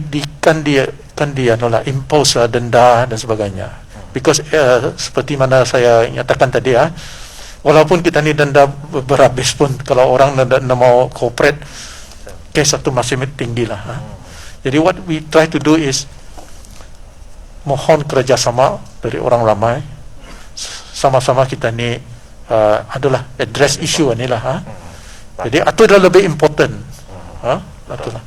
impose denda dan sebagainya. Because seperti mana saya nyatakan tadi walaupun kita ni denda berhabis pun kalau orang nak mau cooperate, kes itu masih tinggi lah. Jadi what we try to do is mohon kerjasama dari orang ramai, sama-sama kita ni adalah address isu ni lah. Jadi itu adalah lebih important. Itulah.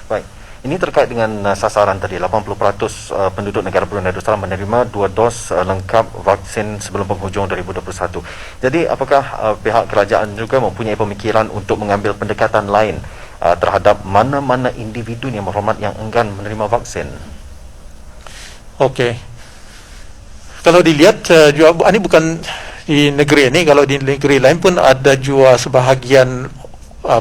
Baik. Ini terkait dengan sasaran tadi 80% penduduk negara Brunei Darussalam menerima 2 dos lengkap vaksin sebelum penghujung 2021. Jadi apakah pihak kerajaan juga mempunyai pemikiran untuk mengambil pendekatan lain terhadap mana-mana individu yang berhormat yang enggan menerima vaksin? Okey. Kalau dilihat ini bukan di negeri ini, kalau di negeri lain pun ada juga sebahagian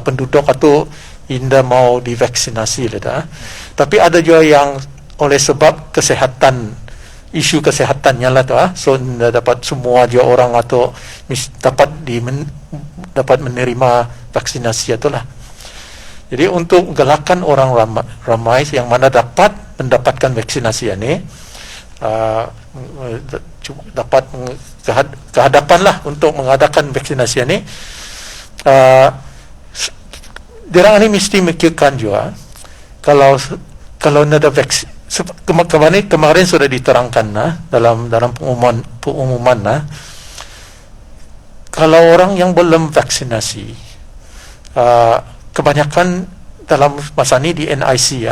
penduduk atau indah mau divaksinasi lah. Tapi ada juga yang oleh sebab kesehatan, isu kesehatannya lah tu so dapat semua juga orang atau dapat menerima vaksinasi itulah. Jadi untuk galakan orang ramai yang mana dapat mendapatkan vaksinasi ini dapat kehadapan lah untuk mengadakan vaksinasi ini. Diorang ini mesti mikirkan juga kalau ada vaksin kemarin sudah diterangkan dalam pengumuman kalau orang yang belum vaksinasi kebanyakan dalam masa ini di NIC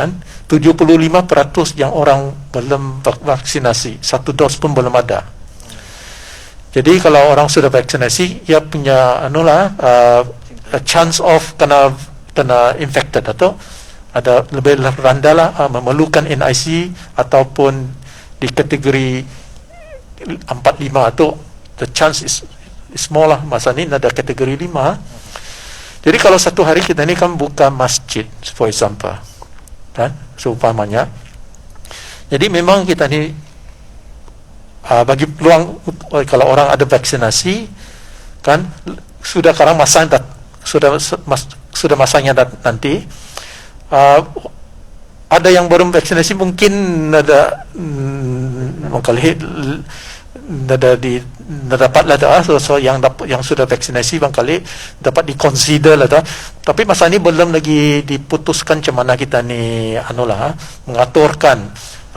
75% yang orang belum vaksinasi, 1 dos pun belum ada. Jadi kalau orang sudah vaksinasi, ia punya a chance of kena infected atau ada lebih rendah lah, memerlukan NIC ataupun di kategori 4-5 atau the chance is small lah. Masa ni ada kategori 5. Jadi kalau satu hari kita ni kan buka masjid, for example, kan, seumpamanya. Jadi memang kita ni bagi peluang kalau orang ada vaksinasi, kan, sudah sekarang sudah masanya nanti. Ada yang baru vaksinasi mungkin ada dapat lah so yang sudah vaksinasi bangkali dapat diconsider lah tapi masa ni belum lagi diputuskan macam mana kita ni mengaturkan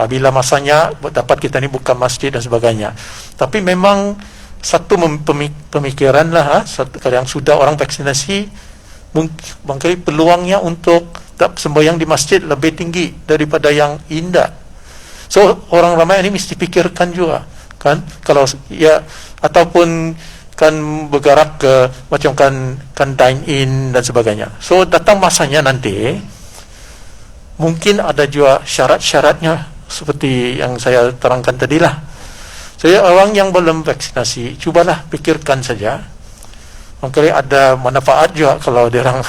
bila masanya dapat kita ni buka masjid dan sebagainya. Tapi memang satu pemikiran lah yang sudah orang vaksinasi bangkali peluangnya untuk sembahyang di masjid lebih tinggi daripada yang indah. So orang ramai ini mesti pikirkan juga, kan, kalau ya ataupun kan bergerak ke macam kan dine in dan sebagainya. So datang masanya nanti mungkin ada juga syarat-syaratnya seperti yang saya terangkan tadi lah. Saya orang yang belum vaksinasi, cubalah pikirkan saja. Mungkin ada manfaat juga kalau dia orang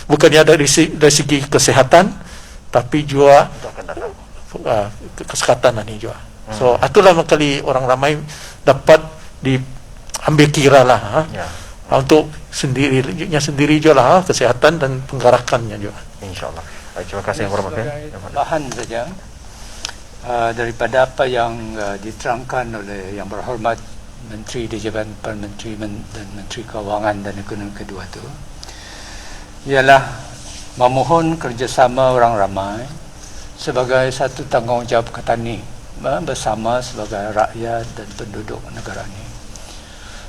bukannya dari segi kesehatan, tapi juga kesehatan ini juga. So itulah makali orang ramai dapat diambil kira lah untuk sendiri juga lah kesehatan dan penggerakannya juga. InsyaAllah. Terima kasih yang hormat. Bahan saja daripada apa yang diterangkan oleh yang berhormat Menteri di Jabatan Perdana Menteri dan Menteri Kewangan dan Ekonomi kedua itu ialah memohon kerjasama orang ramai sebagai satu tanggungjawab Ketani bersama sebagai rakyat dan penduduk negara ini.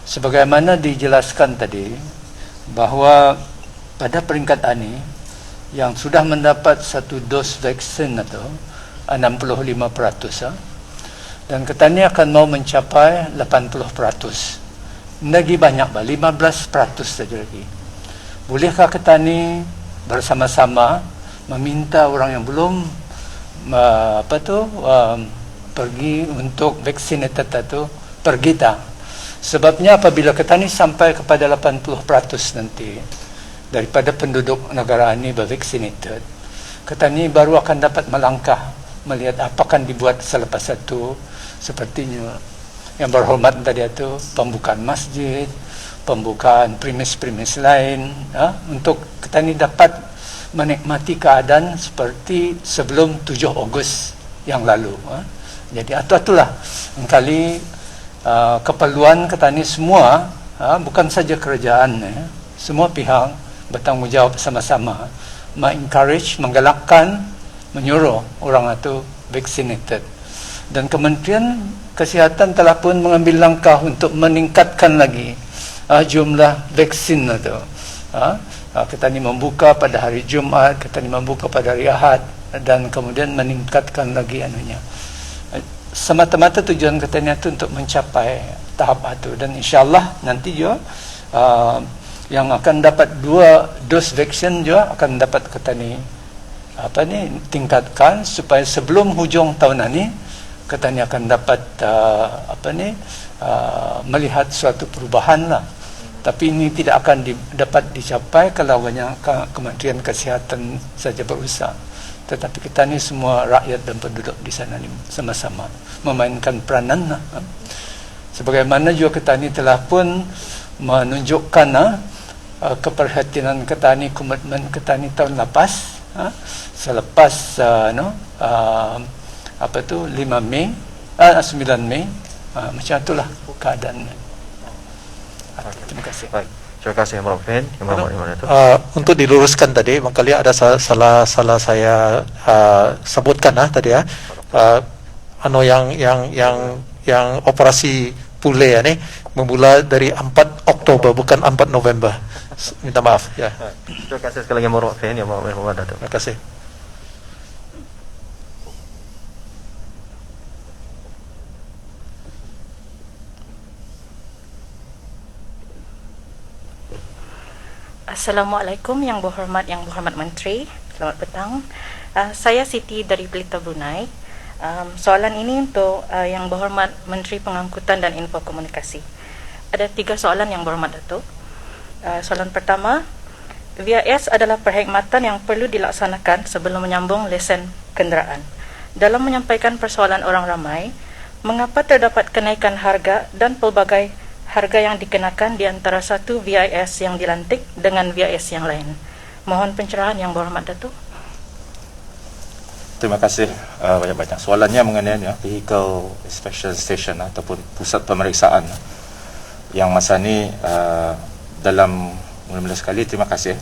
Sebagaimana dijelaskan tadi bahawa pada peringkat ini yang sudah mendapat satu dos vaksin itu 65%, dan Ketani akan mau mencapai 80%. Lagi banyak 15% saja lagi. Bolehkah Ketani bersama-sama meminta orang yang belum pergi untuk vaksin itu pergi tak? Sebabnya apabila Ketani sampai kepada 80% nanti daripada penduduk negara ini bervaksinated, Ketani baru akan dapat melangkah melihat apa akan dibuat selepas itu. Sepertinya yang berhormat tadi itu pembukaan masjid, pembukaan premis-premis lain untuk Ketani dapat menikmati keadaan seperti sebelum 7 Ogos yang lalu. Jadi itulah kali keperluan Ketani semua, bukan saja kerajaan, semua pihak bertanggungjawab sama-sama mengencourage, menggalakkan, menyuruh orang itu vaccinated. Dan Kementerian Kesihatan telah pun mengambil langkah untuk meningkatkan lagi jumlah vaksin itu. Ketani membuka pada hari Jumaat, Ketani membuka pada hari Ahad, dan kemudian meningkatkan lagi anunya. Semata-mata tujuan Ketani itu untuk mencapai tahap itu, dan insyaAllah nanti juga yang akan dapat 2 dos vaksin juga akan dapat Ketani tingkatkan supaya sebelum hujung tahun ini Ketani akan dapat melihat suatu perubahan lah. Tapi ini tidak akan dapat dicapai kalau hanya Kementerian Kesihatan saja berusaha. Tetapi Ketani semua rakyat dan penduduk di sana ini sama-sama memainkan peranan lah. Sebagaimana juga Ketani telah pun menunjukkan keperhatian Ketani, komitmen Ketani tahun lepas selepas 9 Mei macam itulah keadaan. Terima kasih. Baik. Terima kasih yang berhormat. Untuk diluruskan tadi, makanya ada salah saya sebutkan tadi yang operasi pule ni memula dari 4 Oktober bukan 4 November. Minta maaf ya. Terima kasih sekali lagi yang berhormat. Terima kasih. Assalamualaikum Yang Berhormat Menteri. Selamat petang. Saya Siti dari Pelita Brunei. Soalan ini untuk Yang Berhormat Menteri Pengangkutan dan Info Komunikasi. Ada 3 soalan Yang Berhormat Datuk. Soalan pertama, VIS adalah perkhidmatan yang perlu dilaksanakan sebelum menyambung lesen kenderaan. Dalam menyampaikan persoalan orang ramai, mengapa terdapat kenaikan harga dan pelbagai harga yang dikenakan di antara satu VIS yang dilantik dengan VIS yang lain? Mohon pencerahan Yang Berhormat Datuk. Terima kasih banyak-banyak. Soalannya mengenai vehicle inspection station ataupun pusat pemeriksaan yang masa ni dalam mula-mula sekali, terima kasih,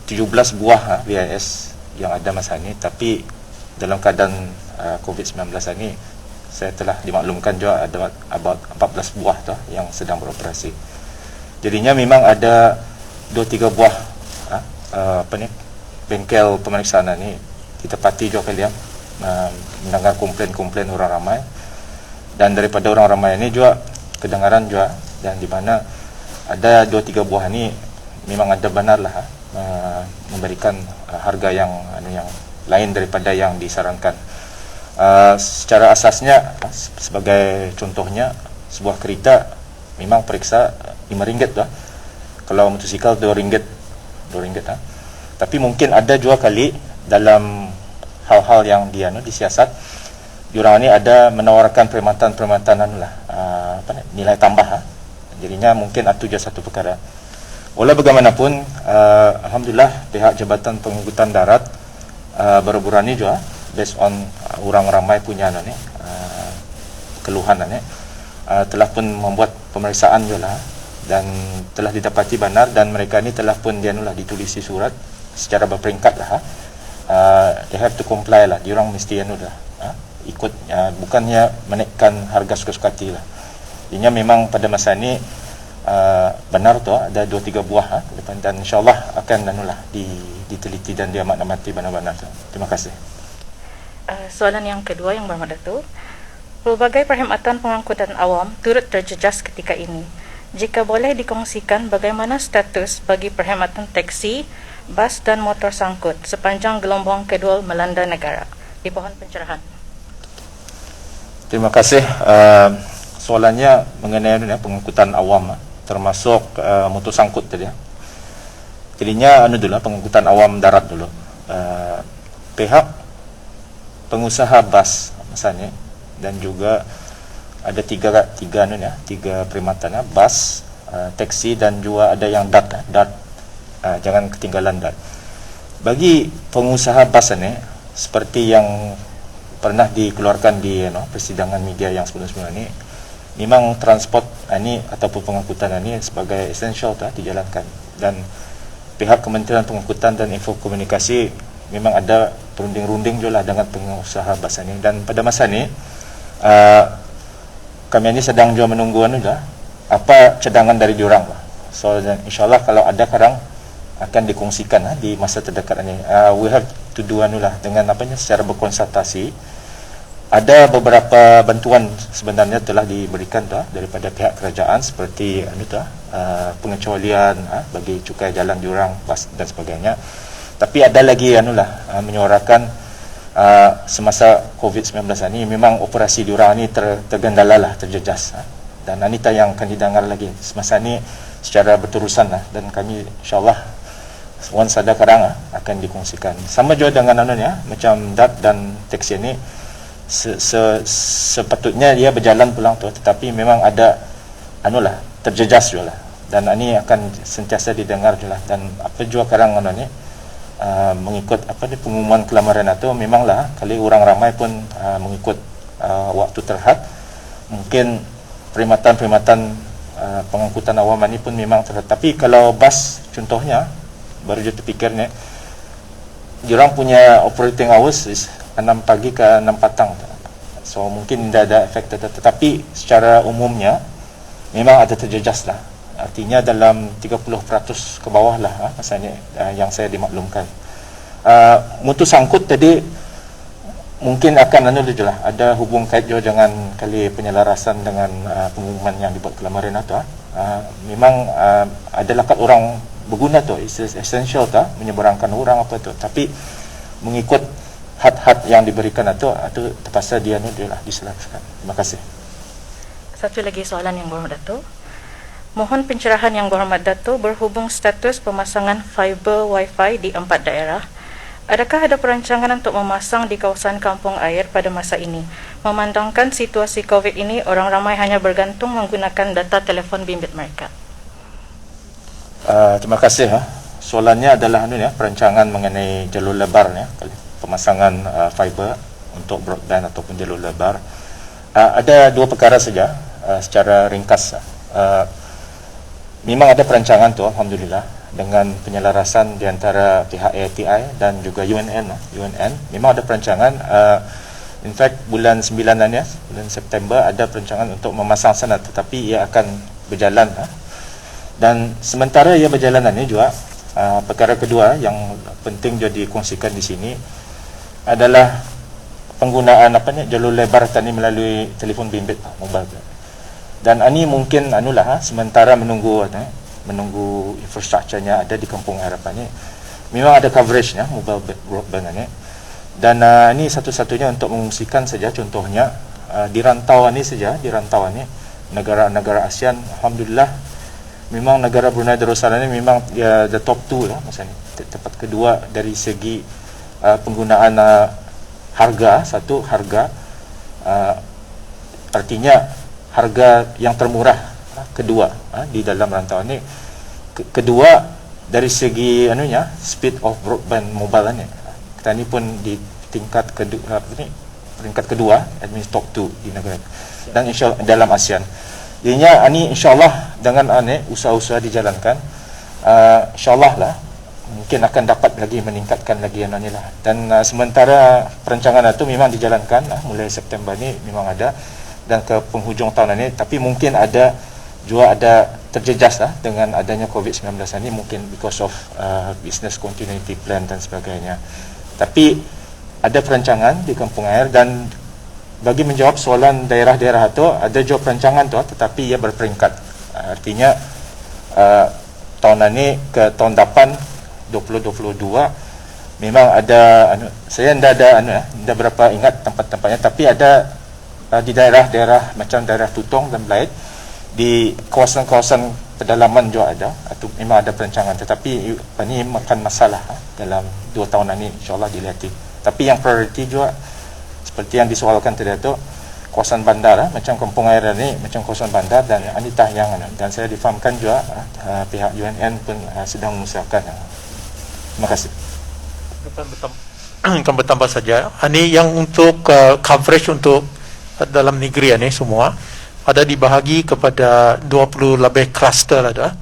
17 buah VIS yang ada masa ni, tapi dalam keadaan COVID-19 ini saya telah dimaklumkan juga ada about 14 buah tu yang sedang beroperasi. Jadinya memang ada 2-3 buah bengkel pemeriksaan ini ditepati juga kalian mendengar komplain-komplain orang ramai, dan daripada orang ramai ini juga kedengaran juga, dan di mana ada 2-3 buah ini memang ada benarlah memberikan harga yang lain daripada yang disarankan. Secara asasnya, sebagai contohnya, sebuah kereta memang periksa RM5 lah. Kalau motosikal RM2. Tapi mungkin ada juga kali dalam hal-hal yang disiasat, diorang ni ada menawarkan perkhidmatan nilai tambah. Jadinya mungkin itu je satu perkara. Walau bagaimanapun, alhamdulillah pihak Jabatan Pengangkutan Darat baru-baru ni juga based on orang ramai punya keluhan telah pun membuat pemeriksaan juga, dan telah didapati benar, dan mereka ni telah pun ditulisi surat secara berperingkat lah. They have to comply lah. Diorang mesti ikut, bukannya menaikkan harga suka-suka hati lah. Ini memang pada masa ni benar tu ada 2-3 buah depan, dan insyaAllah akan diteliti dan diamat-amati benar-benar tu. Terima kasih. Soalan yang kedua Yang Berhormat Datuk, pelbagai perkhidmatan pengangkutan awam turut terjejas ketika ini. Jika boleh dikongsikan bagaimana status bagi perkhidmatan teksi, bas dan motor sangkut sepanjang gelombang kedua melanda negara? Dimohon pencerahan. Terima kasih. Soalannya mengenai pengangkutan awam, termasuk motor sangkut tadi. Jadinya dulu pengangkutan awam darat dulu. Pihak pengusaha bas misalnya, dan juga ada tiga perkhidmatan, bas, teksi, dan juga ada yang DART. Jangan ketinggalan DART. Bagi pengusaha bas ini, seperti yang pernah dikeluarkan di persidangan media yang sebelum-sebelum ini, memang transport ini ataupun pengangkutan ini sebagai esensial dijalankan, dan pihak Kementerian Pengangkutan dan Info Komunikasi memang ada perunding-runding juga dengan pengusaha bas ini, dan pada masa ini kami ini sedang juga menunggu apa cadangan dari diorang. So insyaAllah kalau ada sekarang akan dikongsikan di masa terdekat ini. We have to do dengan secara berkonsultasi. Ada beberapa bantuan sebenarnya telah diberikan daripada pihak kerajaan, seperti pengecualian bagi cukai jalan diorang, bas dan sebagainya. Tapi ada lagi menyuarakan semasa COVID-19 ini memang operasi diorang ini tergendala terjejas, dan anita yang akan didengar lagi semasa ini secara berterusan dan kami insyaAllah once ada sekarang akan dikongsikan. Sama juga dengan macam DART dan teksi ini sepatutnya dia berjalan pulang tetapi memang ada terjejas juga, dan ini akan sentiasa didengar juga, dan apa juga sekarang mengikut pengumuman kelamaran itu, memanglah kali orang ramai pun mengikut waktu terhad. Mungkin perkhidmatan pengangkutan awam ini pun memang terhad. Tapi kalau bas contohnya, baru je terfikirnya, diorang punya operating hours 6 pagi ke 6 petang. So mungkin tidak ada efek, tetapi secara umumnya memang ada terjejas lah. Artinya dalam 30% ke bawah lah masanya yang saya dimaklumkan. Mutu sangkut tadi mungkin akan ada hubung kait juga dengan kali penyelarasan dengan pengumuman yang dibuat kelamaran itu. Memang ada lakat orang berguna tu, it's essential tak menyeberangkan orang apa tu, tapi mengikut had yang diberikan itu terpaksa dia lah diselesaikan. Terima kasih. Satu lagi soalan Yang Berhormat Dato'. Mohon pencerahan Yang Berhormat Dato' berhubung status pemasangan fiber Wi-Fi di 4 daerah. Adakah ada perancangan untuk memasang di kawasan kampung air pada masa ini? Memandangkan situasi COVID ini, orang ramai hanya bergantung menggunakan data telefon bimbit mereka. Terima kasih. Soalannya adalah perancangan mengenai jalur lebar pemasangan fiber untuk broadband ataupun jalur lebar. Ada dua perkara saja secara ringkas. Memang ada perancangan tu, alhamdulillah, dengan penyelarasan di antara pihak AITI dan juga UNN. Memang ada perancangan. In fact, bulan 9 bulan September ada perancangan untuk memasang sana, tetapi ia akan berjalan. Dan sementara ia berjalan ini juga, perkara kedua yang penting juga dikongsikan di sini adalah penggunaan jalur lebar tadi melalui telefon bimbit mobile. Dan ini mungkin sementara menunggu infrastrukturnya ada di kampung harapan ni. Memang ada coverage mobile broadband ni. Dan ini satu-satunya untuk mengungsikan saja, contohnya di rantau ni negara-negara ASEAN, alhamdulillah memang negara Brunei Darussalam ni memang the top 2 lah masa ni. Tempat kedua dari segi penggunaan harga, artinya harga yang termurah kedua di dalam rantauan ni. Kedua dari segi speed of broadband mobile ni. Kita ni pun di tingkat kedua peringkat kedua, admin top 2 di negara dan insya dalam ASEAN. Jadinya ini insya-Allah dengan usaha-usaha dijalankan, insya-Allah lah mungkin akan dapat lagi meningkatkan lagi lah. Dan sementara perancangan itu memang dijalankan mulai September ni memang ada dan ke penghujung tahun ini, tapi mungkin ada terjejas dengan adanya COVID-19 ini, mungkin because of business continuity plan dan sebagainya. Tapi ada perancangan di kampung air, dan bagi menjawab soalan daerah-daerah itu, ada juga perancangan tu, tetapi ia berperingkat. Artinya tahun ini ke tahun depan 2022 memang ada saya tidak berapa ingat tempat-tempatnya, tapi ada di daerah-daerah macam daerah Tutong dan Belait, di kawasan-kawasan pedalaman juga ada, atau memang ada perancangan, tetapi ini makan masalah dalam 2 tahun ini insya-Allah dilihati. Tapi yang prioriti juga seperti yang disoalkan tadi itu, kawasan bandar macam kampung air ni macam kawasan bandar, dan anitah yang dan saya difahamkan juga pihak UNN pun sedang mengusahakan. Terima kasih. Akan bertambah saja. Ini yang untuk coverage untuk dalam negeri ini semua ada dibahagi kepada 20 lebih kluster ada.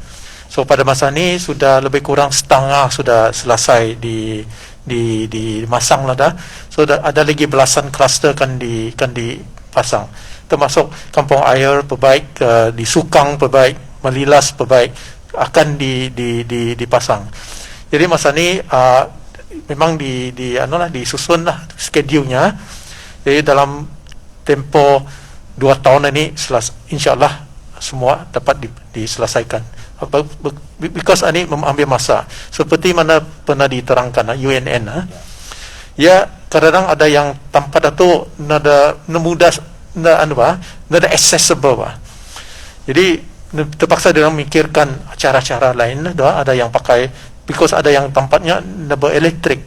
So pada masa ini sudah lebih kurang setengah sudah selesai dimasang lah dah. So ada lagi belasan kluster kan dipasang. Termasuk kampung air perbaik, di Sukang perbaik, Melilas perbaik akan dipasang. Jadi masa ni memang disusun lah schedule-nya. Jadi dalam tempoh 2 tahun ini insya-Allah semua dapat diselesaikan. Because ini mengambil masa. Seperti mana pernah diterangkan UNN. Ya, kadang-kadang ada yang tanpa datu nada mudah nada accessible. Jadi terpaksa dia memikirkan cara-cara lain. Ada yang pakai, because ada yang tempatnya nada elektrik.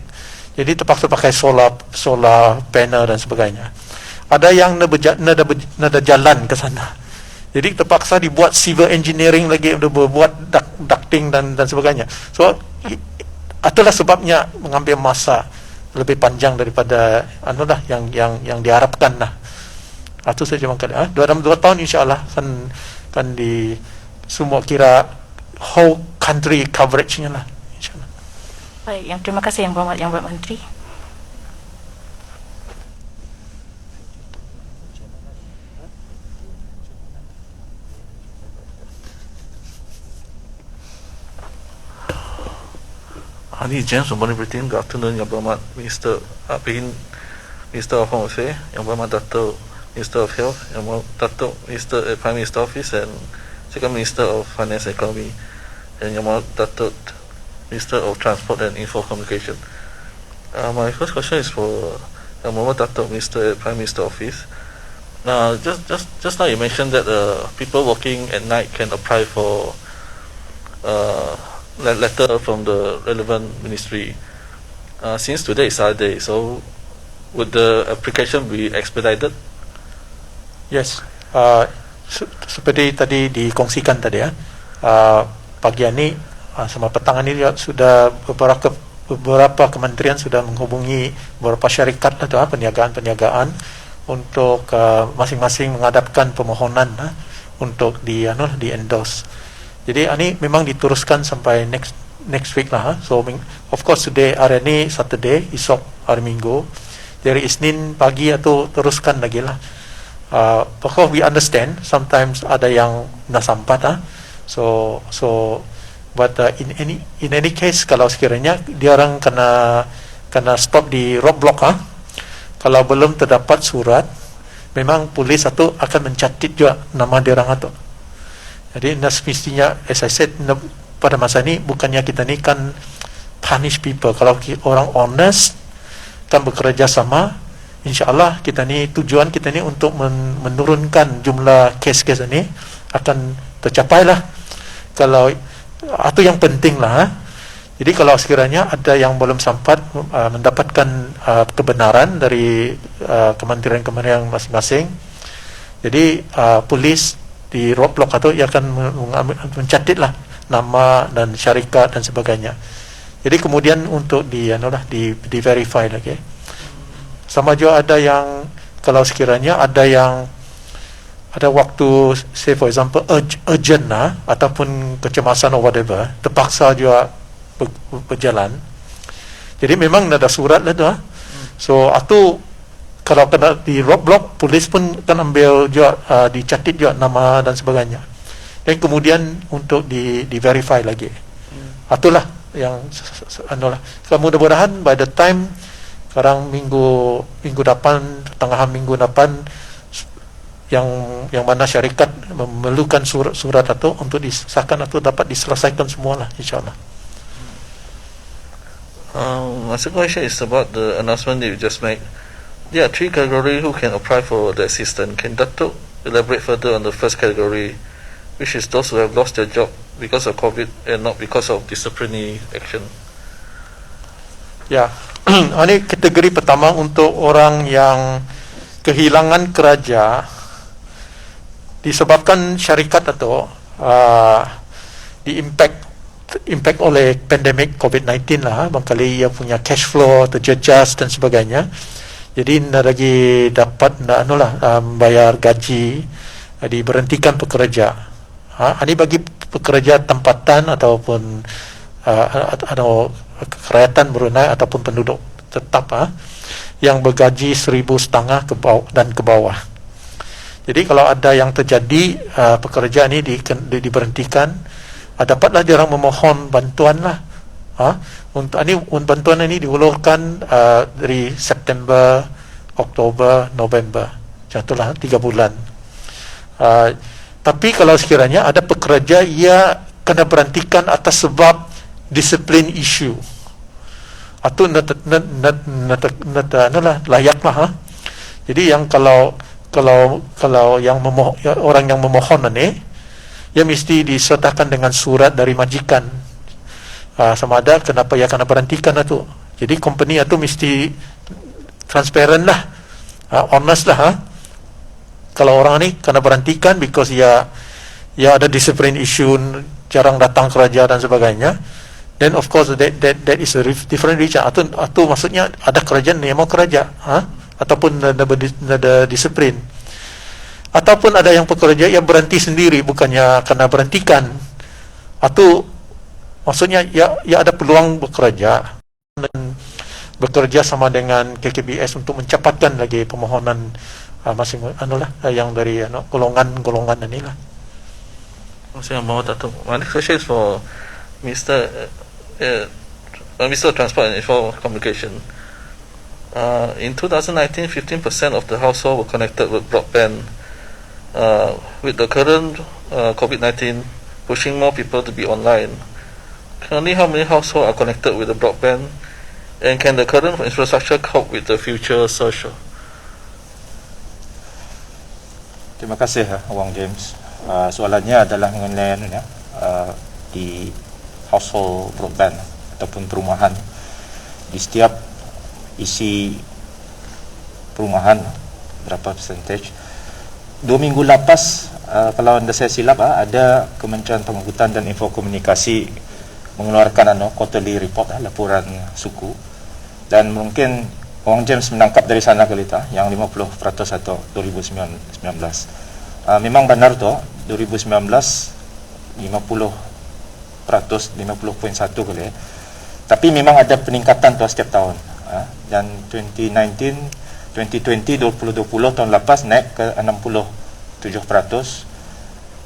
Jadi terpaksa pakai solar panel dan sebagainya. Ada yang nada jalan ke sana. Jadi terpaksa dibuat civil engineering lagi, buat ducting dan sebagainya. So itulah sebabnya mengambil masa lebih panjang daripada yang diharapkan lah. Itu saja makanya. Dalam 2 tahun insya-Allah kan di semua kira whole country coverage-nya lah insya-Allah. Baik, terima kasih Yang Berhormat Menteri. Ani James, Morning Britain. Good afternoon, Yang Berhormat Minister Pehin, Minister of Home Affairs, Yang Berhormat Dato' Minister of Health, Yang Berhormat Dato' Minister Prime Minister Office, and Second Minister of Finance and Economy. and Yang Berhormat Datuk Minister of Transport and Info Communication. My first question is for Yang Berhormat Datuk Minister at Prime Minister Office. Just now you mentioned that people working at night can apply for letter from the relevant ministry. Since today is Saturday, so would the application be expedited? Yes, seperti tadi dikongsikan tadi ya, pagi ini sama petang ini sudah beberapa kementerian sudah menghubungi beberapa syarikat atau perniagaan untuk masing-masing menghadapkan permohonan untuk di endorse. Jadi ini memang diteruskan sampai next week lah. So of course today hari ini Saturday, esok hari Minggu, dari Isnin pagi atau teruskan lagi lah. Because we understand sometimes ada yang nasampat so but in any case, kalau sekiranya dia orang kena stop di roadblock kalau belum terdapat surat, memang polis atau akan mencatat juga nama dia orang itu. Jadi mestinya, as I said, pada masa ini bukannya kita ni kan punish people. Kalau orang honest kan bekerja sama, InsyaAllah kita ni, tujuan kita ni untuk menurunkan jumlah kes-kes ini akan tercapai lah. Kalau itu yang penting lah. Jadi kalau sekiranya ada yang belum sempat mendapatkan kebenaran dari kementerian-kementerian masing-masing, jadi polis di roadblock atau ia akan mencatat lah nama dan syarikat dan sebagainya. Jadi kemudian untuk di verify lagi. Sama juga ada yang kalau sekiranya ada waktu, say for example urgent ataupun kecemasan or whatever, terpaksa juga berjalan. Jadi memang ada surat lah tu. So itu kalau kena di roadblock, polis pun akan ambil juga dicatat juga nama dan sebagainya. Dan kemudian untuk di verify lagi. Itulah yang mudah-mudahan by the time sekarang minggu depan, tengah minggu depan, yang mana syarikat memerlukan surat atau untuk disahkan atau dapat diselesaikan semualah, insyaAllah. My second question is about the announcement that you just made. There are 3 categories who can apply for the assistance. Can Datuk elaborate further on the first category, which is those who have lost their job because of COVID and not because of disciplinary action? Ya, ini kategori pertama untuk orang yang kehilangan kerja disebabkan syarikat atau di impact oleh pandemik COVID-19 lah, barangkali ia punya cash flow terjejas dan sebagainya. Jadi tidak lagi dapat bayar gaji, diberhentikan pekerja. Ini bagi pekerja tempatan ataupun kerajaan Brunei ataupun penduduk tetap yang bergaji 1,500 ke bawah. Jadi kalau ada yang terjadi pekerja ini diberhentikan, dapatlah dia orang memohon bantuan lah. Untuk bantuan ini diulurkan dari September, Oktober, November. Contohlah 3 bulan. Tapi kalau sekiranya ada pekerja ia kena berhentikan atas sebab disiplin issue, atau layaklah. Jadi yang kalau yang orang yang memohon ini, ia mesti disertakan dengan surat dari majikan sama ada kenapa ia kena berhentikan itu. Jadi company itu mesti transparent lah, honest lah. Kalau orang ni kena berhentikan because ia ada discipline issue, jarang datang kerja dan sebagainya, then of course that is a different reason. Atau maksudnya ada kerajaan yang mau kerja, ataupun ada disiplin, ataupun ada yang pekerja yang berhenti sendiri bukannya kena berhentikan. Atau maksudnya ya ada peluang bekerja dan bekerja sama dengan KKBS untuk mencapatkan lagi permohonan yang dari golongan inilah. My next question is for Minister of Transport and Info Communication. In 2019, 15% of the household were connected with broadband. With the current COVID-19 pushing more people to be online. Currently, how many households are connected with the broadband, and can the current infrastructure cope with the future surge? Terima kasih Wang James. Soalannya adalah mengenai di household broadband ataupun perumahan. Di setiap isi perumahan berapa percentage. 2 minggu lepas, kalau anda saya silap, ada Kementerian Pengangkutan dan Infokomunikasi mengeluarkan quarterly report, laporan suku, dan mungkin Wang James menangkap dari sana kali yang 50% atau 2019. Memang benar tu 2019 50%, 50.1 kali. Tapi memang ada peningkatan tu setiap tahun. Dan 2019, 2020, 2020 tahun lepas naik ke 67%,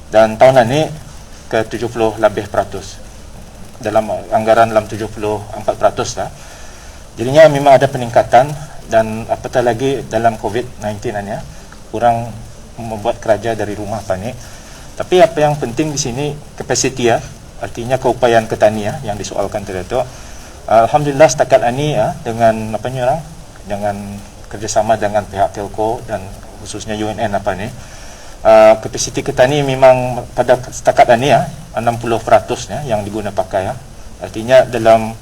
dan tahun ini ke 70 lebih peratus. Dalam anggaran dalam 74% lah. Jadinya memang ada peningkatan, dan apatah lagi dalam COVID-19 ni kurang membuat kerja dari rumah ni. Tapi apa yang penting di sini kapasiti artinya keupayaan petani yang disoalkan tadi tu. Alhamdulillah setakat ini dengan dengan kerjasama dengan pihak telco dan khususnya UNN kapasiti petani memang pada setakat ini 60% yang diguna pakai artinya dalam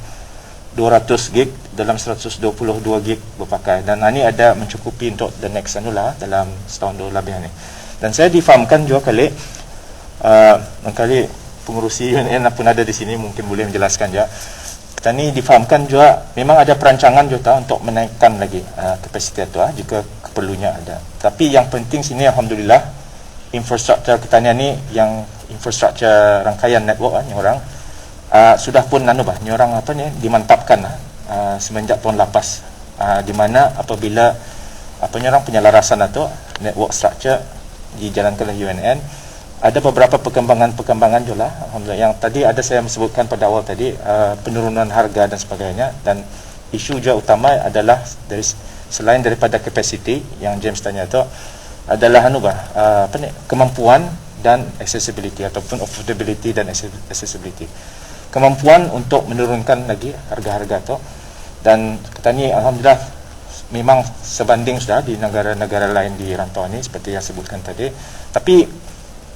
200 gig dalam 122 gig berpakai, dan ini ada mencukupi untuk the next dalam setahun dua lebih ni. Dan saya difahamkan juga kali pengurusi UNN pun ada di sini, mungkin boleh menjelaskan juga. Kita ni difahamkan juga memang ada perancangan juga untuk menaikkan lagi kapasiti itu jika keperlunya ada. Tapi yang penting sini alhamdulillah infrastruktur kita ni yang infrastruktur rangkaian network ni orang sudah pun ni orang dimantapkan semenjak tahun lepas, di mana apabila orang penyelarasan atau network structure dijalankan oleh UNN, ada beberapa perkembangan juga alhamdulillah yang tadi ada saya sebutkan pada awal tadi, penurunan harga dan sebagainya. Dan isu juga utama adalah selain daripada kapasiti yang James tanya itu adalah kemampuan dan accessibility ataupun affordability dan accessibility. Kemampuan untuk menurunkan lagi harga-harga tu, dan kita ni alhamdulillah memang sebanding sudah di negara-negara lain di rantau ni seperti yang sebutkan tadi. Tapi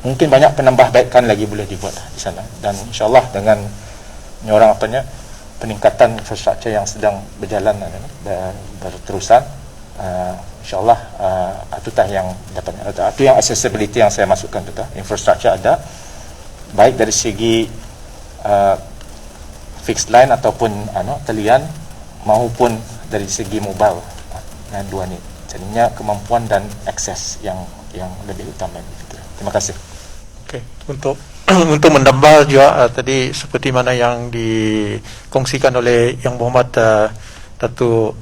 mungkin banyak penambahbaikan lagi boleh dibuat di sana, dan insyaallah dengan orang peningkatan infrastruktur yang sedang berjalan berterusan, insyaallah itu yang dapat itu yang accessibility yang saya masukkan tu infrastruktur ada baik dari segi fixed line ataupun talian maupun dari segi mobile, dua ni. Jadinya kemampuan dan akses yang lebih utama. Terima kasih. Okey, untuk menambah juga tadi seperti mana yang dikongsikan oleh Yang Berhormat Datuk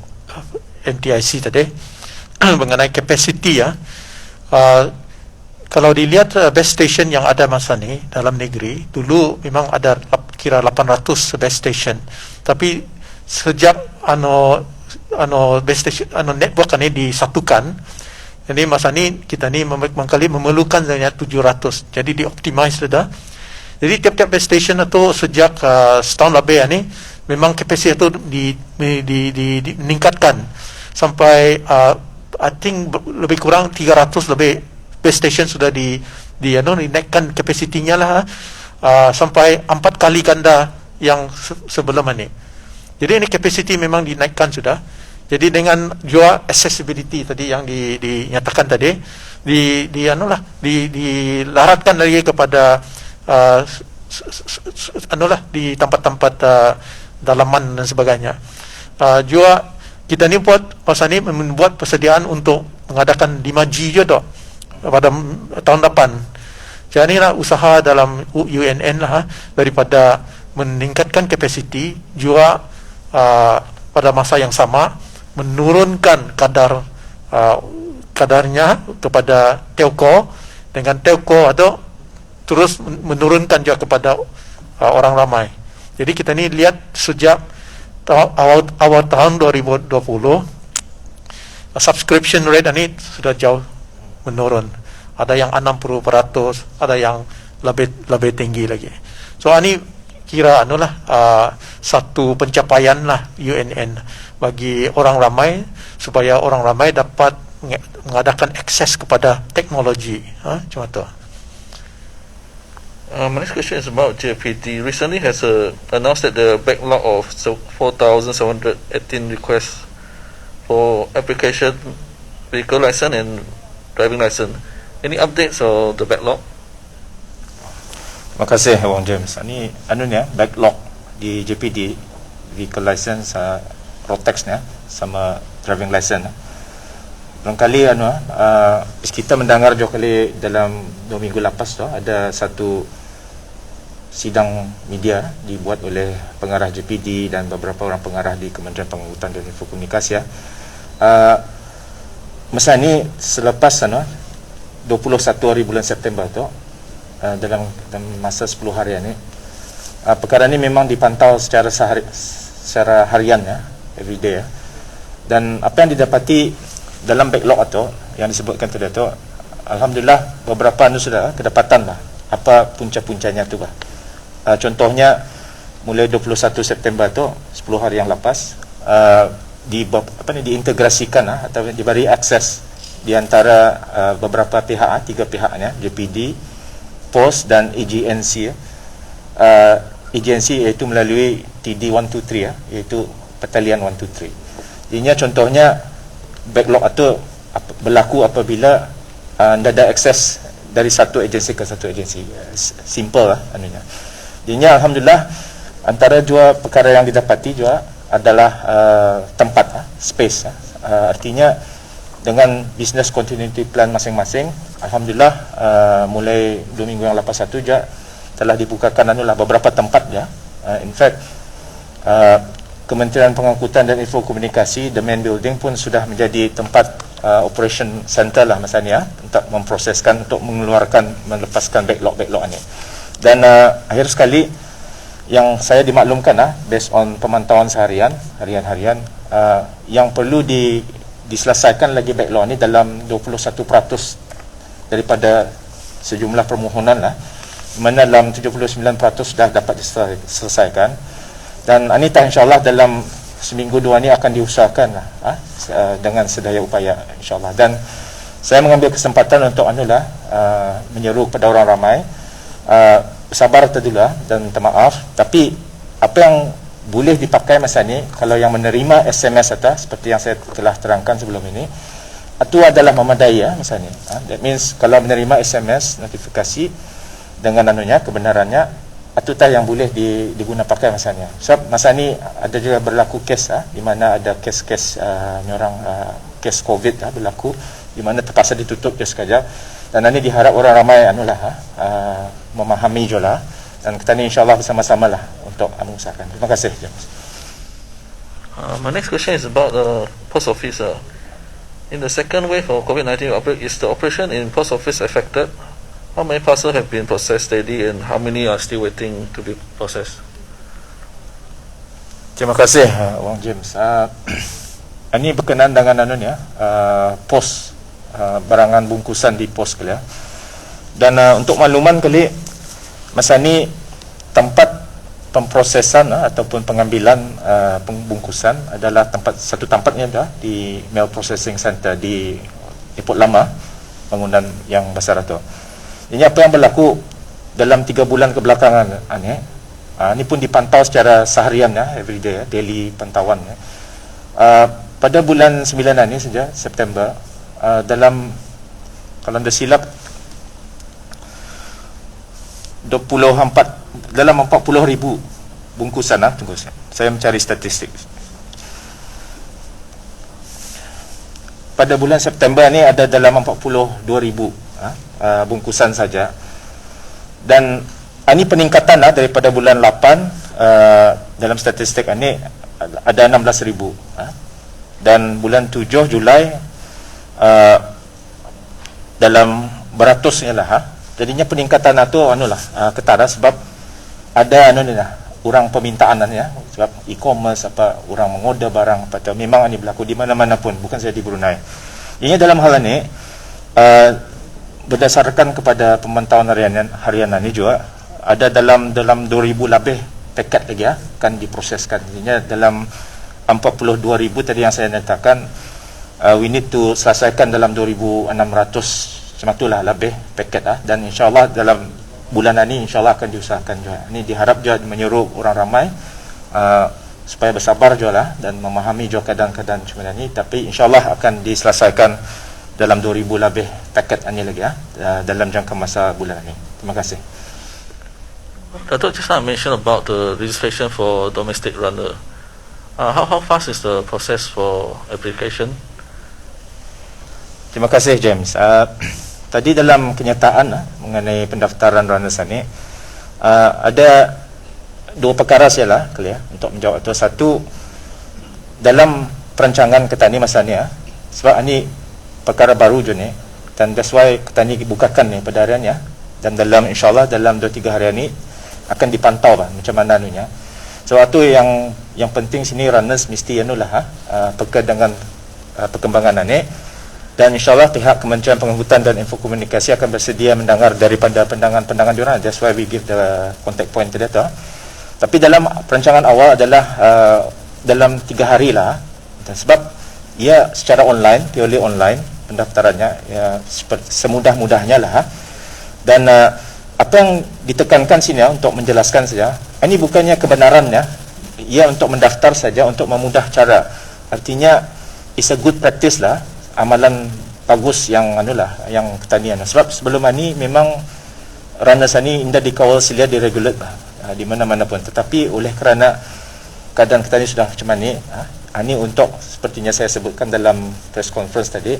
MTIC tadi mengenai kapasiti kalau dilihat base station yang ada masa ni dalam negeri, dulu memang ada kira 800 base station, tapi sejak base station network ini disatukan, jadi masa ni kita ni mengkali memerlukan hanya 700, jadi dioptimize sudah. Jadi tiap-tiap base station itu sejak setahun lebih ni memang kapasiti itu meningkatkan sampai I think lebih kurang 300 lebih base station sudah dinaikkan kapasitinya lah, sampai 4 kali ganda yang sebelum ini. Jadi ini kapasiti memang dinaikkan sudah. Jadi dengan juga accessibility tadi yang dinyatakan tadi dilaratkan lagi kepada di tempat-tempat dalaman dan sebagainya. Juga kita ni membuat persediaan untuk mengadakan 5G juga pada tahun depan. Jadi inilah usaha dalam UNN daripada meningkatkan kapasiti juga pada masa yang sama menurunkan kadarnya kepada telco, dengan telco atau terus menurunkan juga kepada orang ramai. Jadi kita ni lihat sejak awal tahun 2020 subscription rate ini sudah jauh menurun. Ada yang 60%, ada yang lebih tinggi lagi. So ini kira satu pencapaian lah UNN bagi orang ramai, supaya orang ramai dapat mengadakan akses kepada teknologi. Cuma tu. My next question is about JPD. Recently has announced that the backlog of 4,718 requests for application, vehicle license and driving license. Any updates on the backlog? Terima kasih Wang James. Ini backlog di JPD, vehicle license, road tax sama driving license. Barangkali kita mendengar juga kali dalam 2 minggu lepas tu ada satu sidang media dibuat oleh pengarah JPD dan beberapa orang pengarah di Kementerian Pengangkutan dan Infokomunikasi. Masa ni selepas 21 hari bulan September tu, dalam masa 10 hari ini, perkara ini memang dipantau secara harian everyday dan apa yang didapati dalam backlog itu yang disebutkan tadi tu, alhamdulillah beberapa sudah kedapatan apa punca-puncanya tu contohnya mulai 21 September tu 10 hari yang lepas diintegrasikan atau diberi akses di antara beberapa pihak, 3 pihaknya, JPD, POS dan EGNC. EGNC iaitu melalui TD123 iaitu Pertalian 123. Jadinya contohnya backlog itu berlaku apabila anda ada akses dari satu agensi ke satu agensi. Simple anunya. Jadinya alhamdulillah antara dua perkara yang didapati juga adalah tempat, space. Artinya dengan business continuity plan masing-masing, alhamdulillah mulai 2 minggu yang lepas satu juga telah dibukakan beberapa tempat in fact Kementerian Pengangkutan dan Infokomunikasi, the main building pun sudah menjadi tempat operation center masa ni untuk memproseskan, untuk melepaskan backlog ini. Dan akhir sekali yang saya dimaklumkan based on pemantauan harian yang perlu diselesaikan lagi backlog ini dalam 21% daripada sejumlah permohonan di mana dalam 79% sudah dapat diselesaikan. Dan Anita insyaAllah dalam seminggu 2 ni akan diusahakan dengan sedaya upaya insyaAllah. Dan saya mengambil kesempatan untuk menyeru kepada orang ramai bersabar dulu dan minta maaf. Tapi apa yang boleh dipakai masa ni, kalau yang menerima SMS seperti yang saya telah terangkan sebelum ini, itu adalah memadai masa ni. That means kalau menerima SMS notifikasi dengan kebenarannya, atutah yang boleh diguna pakai masa ni. Sebab masa ni ada juga berlaku kes di mana ada kes-kes kes COVID berlaku di mana terpaksa ditutup je sekejap. Dan ini diharap orang ramai memahami juga dan kita ni insyaAllah bersama-sama untuk mengusahakan. Terima kasih. My next question is about the post office. In the second wave of COVID-19 outbreak, is the operation in post office affected? How many parcels have been processed daily and how many are still waiting to be processed? Terima kasih Wang James. Ini berkenaan dengan pos barangan bungkusan di pos kali Dan untuk makluman kali, masa ni tempat pemprosesan ataupun pengambilan pembungkusan adalah satu tempatnya di Mail Processing Center di Airport Lama, bangunan yang besar itu. Ini apa yang berlaku dalam 3 bulan kebelakangan ini pun dipantau secara seharian everyday daily pantauan pada bulan 9 ini saja September dalam kalau anda silap dalam 40,000 bungkusan tunggu saya mencari statistik. Pada bulan September ni ada dalam 42,000 bungkusan saja. Dan ini peningkatan daripada bulan 8 dalam statistik ini ada 16,000 dan bulan 7 Julai dalam beratusnya jadinya peningkatan itu ketara sebab ada orang permintaan sebab e-commerce orang mengorder barang memang ini berlaku di mana-mana pun, bukan saja di Brunei. Ini dalam hal ini berdasarkan kepada pemantauan harian ini juga ada dalam 2,000 lebih paket lagi akan diproseskan. Artinya dalam 42,000 tadi yang saya nyatakan, we need to selesaikan dalam 2,600 macam itulah lebih paket dan insyaAllah dalam bulan ini insyaAllah akan diusahakan juga. Ini diharap juga menyuruh orang ramai supaya bersabar juga lah dan memahami juga keadaan-keadaan macam ini, tapi insyaAllah akan diselesaikan dalam 2,000 lebih paket ini lagi dalam jangka masa bulan ini. Terima kasih. Datuk just now mentioned about the registration for domestic runner. How fast is the process for application? Terima kasih James. Tadi dalam kenyataan mengenai pendaftaran runners ini ada dua perkara sajalah clear untuk menjawab itu. Satu, dalam perancangan kita ni masa ni sebab ini perkara baru je ni, dan that's why kita ni bukakan ni pada harian dan dalam insyaAllah dalam 2-3 hari ni akan dipantau macam mana anunya. Sebab tu yang penting sini runners mesti peka dengan perkembangan ini, dan insyaAllah pihak Kementerian Pengangkutan dan Infokomunikasi akan bersedia mendengar daripada pandangan-pandangan diorang. That's why we give the contact point to that. Tapi dalam perancangan awal adalah dalam 3 hari lah, dan sebab ia secara online, purely online pendaftarannya, semudah-mudahnya lah. Dan apa yang ditekankan sini untuk menjelaskan saja, ini bukannya kebenarannya, ia untuk mendaftar saja untuk memudah cara. Artinya it's a good practice lah, amalan bagus yang yang ketanian. Sebab sebelum ini memang runners ini indah dikawal selia diregulate di mana-mana pun, tetapi oleh kerana keadaan kita ini sudah macam ini, ini untuk sepertinya saya sebutkan dalam press conference tadi,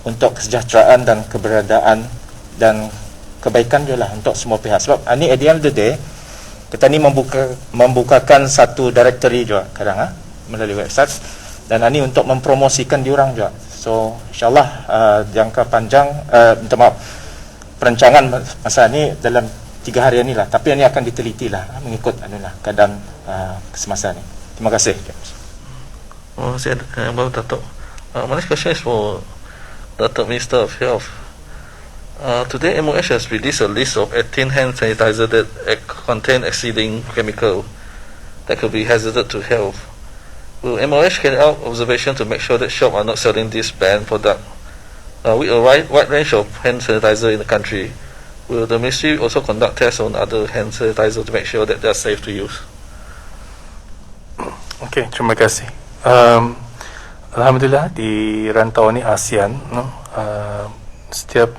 untuk kesejahteraan dan keberadaan dan kebaikan juga lah untuk semua pihak. Sebab ini at the end of the day kita ni membukakan satu directory juga kadang melalui website, dan ini untuk mempromosikan diorang juga. So insyaAllah jangka panjang, minta maaf, perancangan masa ini dalam 3 hari ini lah, tapi ini akan diteliti lah mengikut keadaan semasa ini. Terima kasih James. Saya baru Datuk. My next question is for Datuk Minister of Health. Today MOH has released a list of 18 hand sanitizer that contain exceeding chemical that could be hazardous to health. Will MOH carry out observation to make sure that shops are not selling this banned product? With a wide range of hand sanitizer in the country, will the Ministry also conduct tests on other hand sanitizer to make sure that they are safe to use? Okey, terima kasih. Alhamdulillah di rantau ni ASEAN, setiap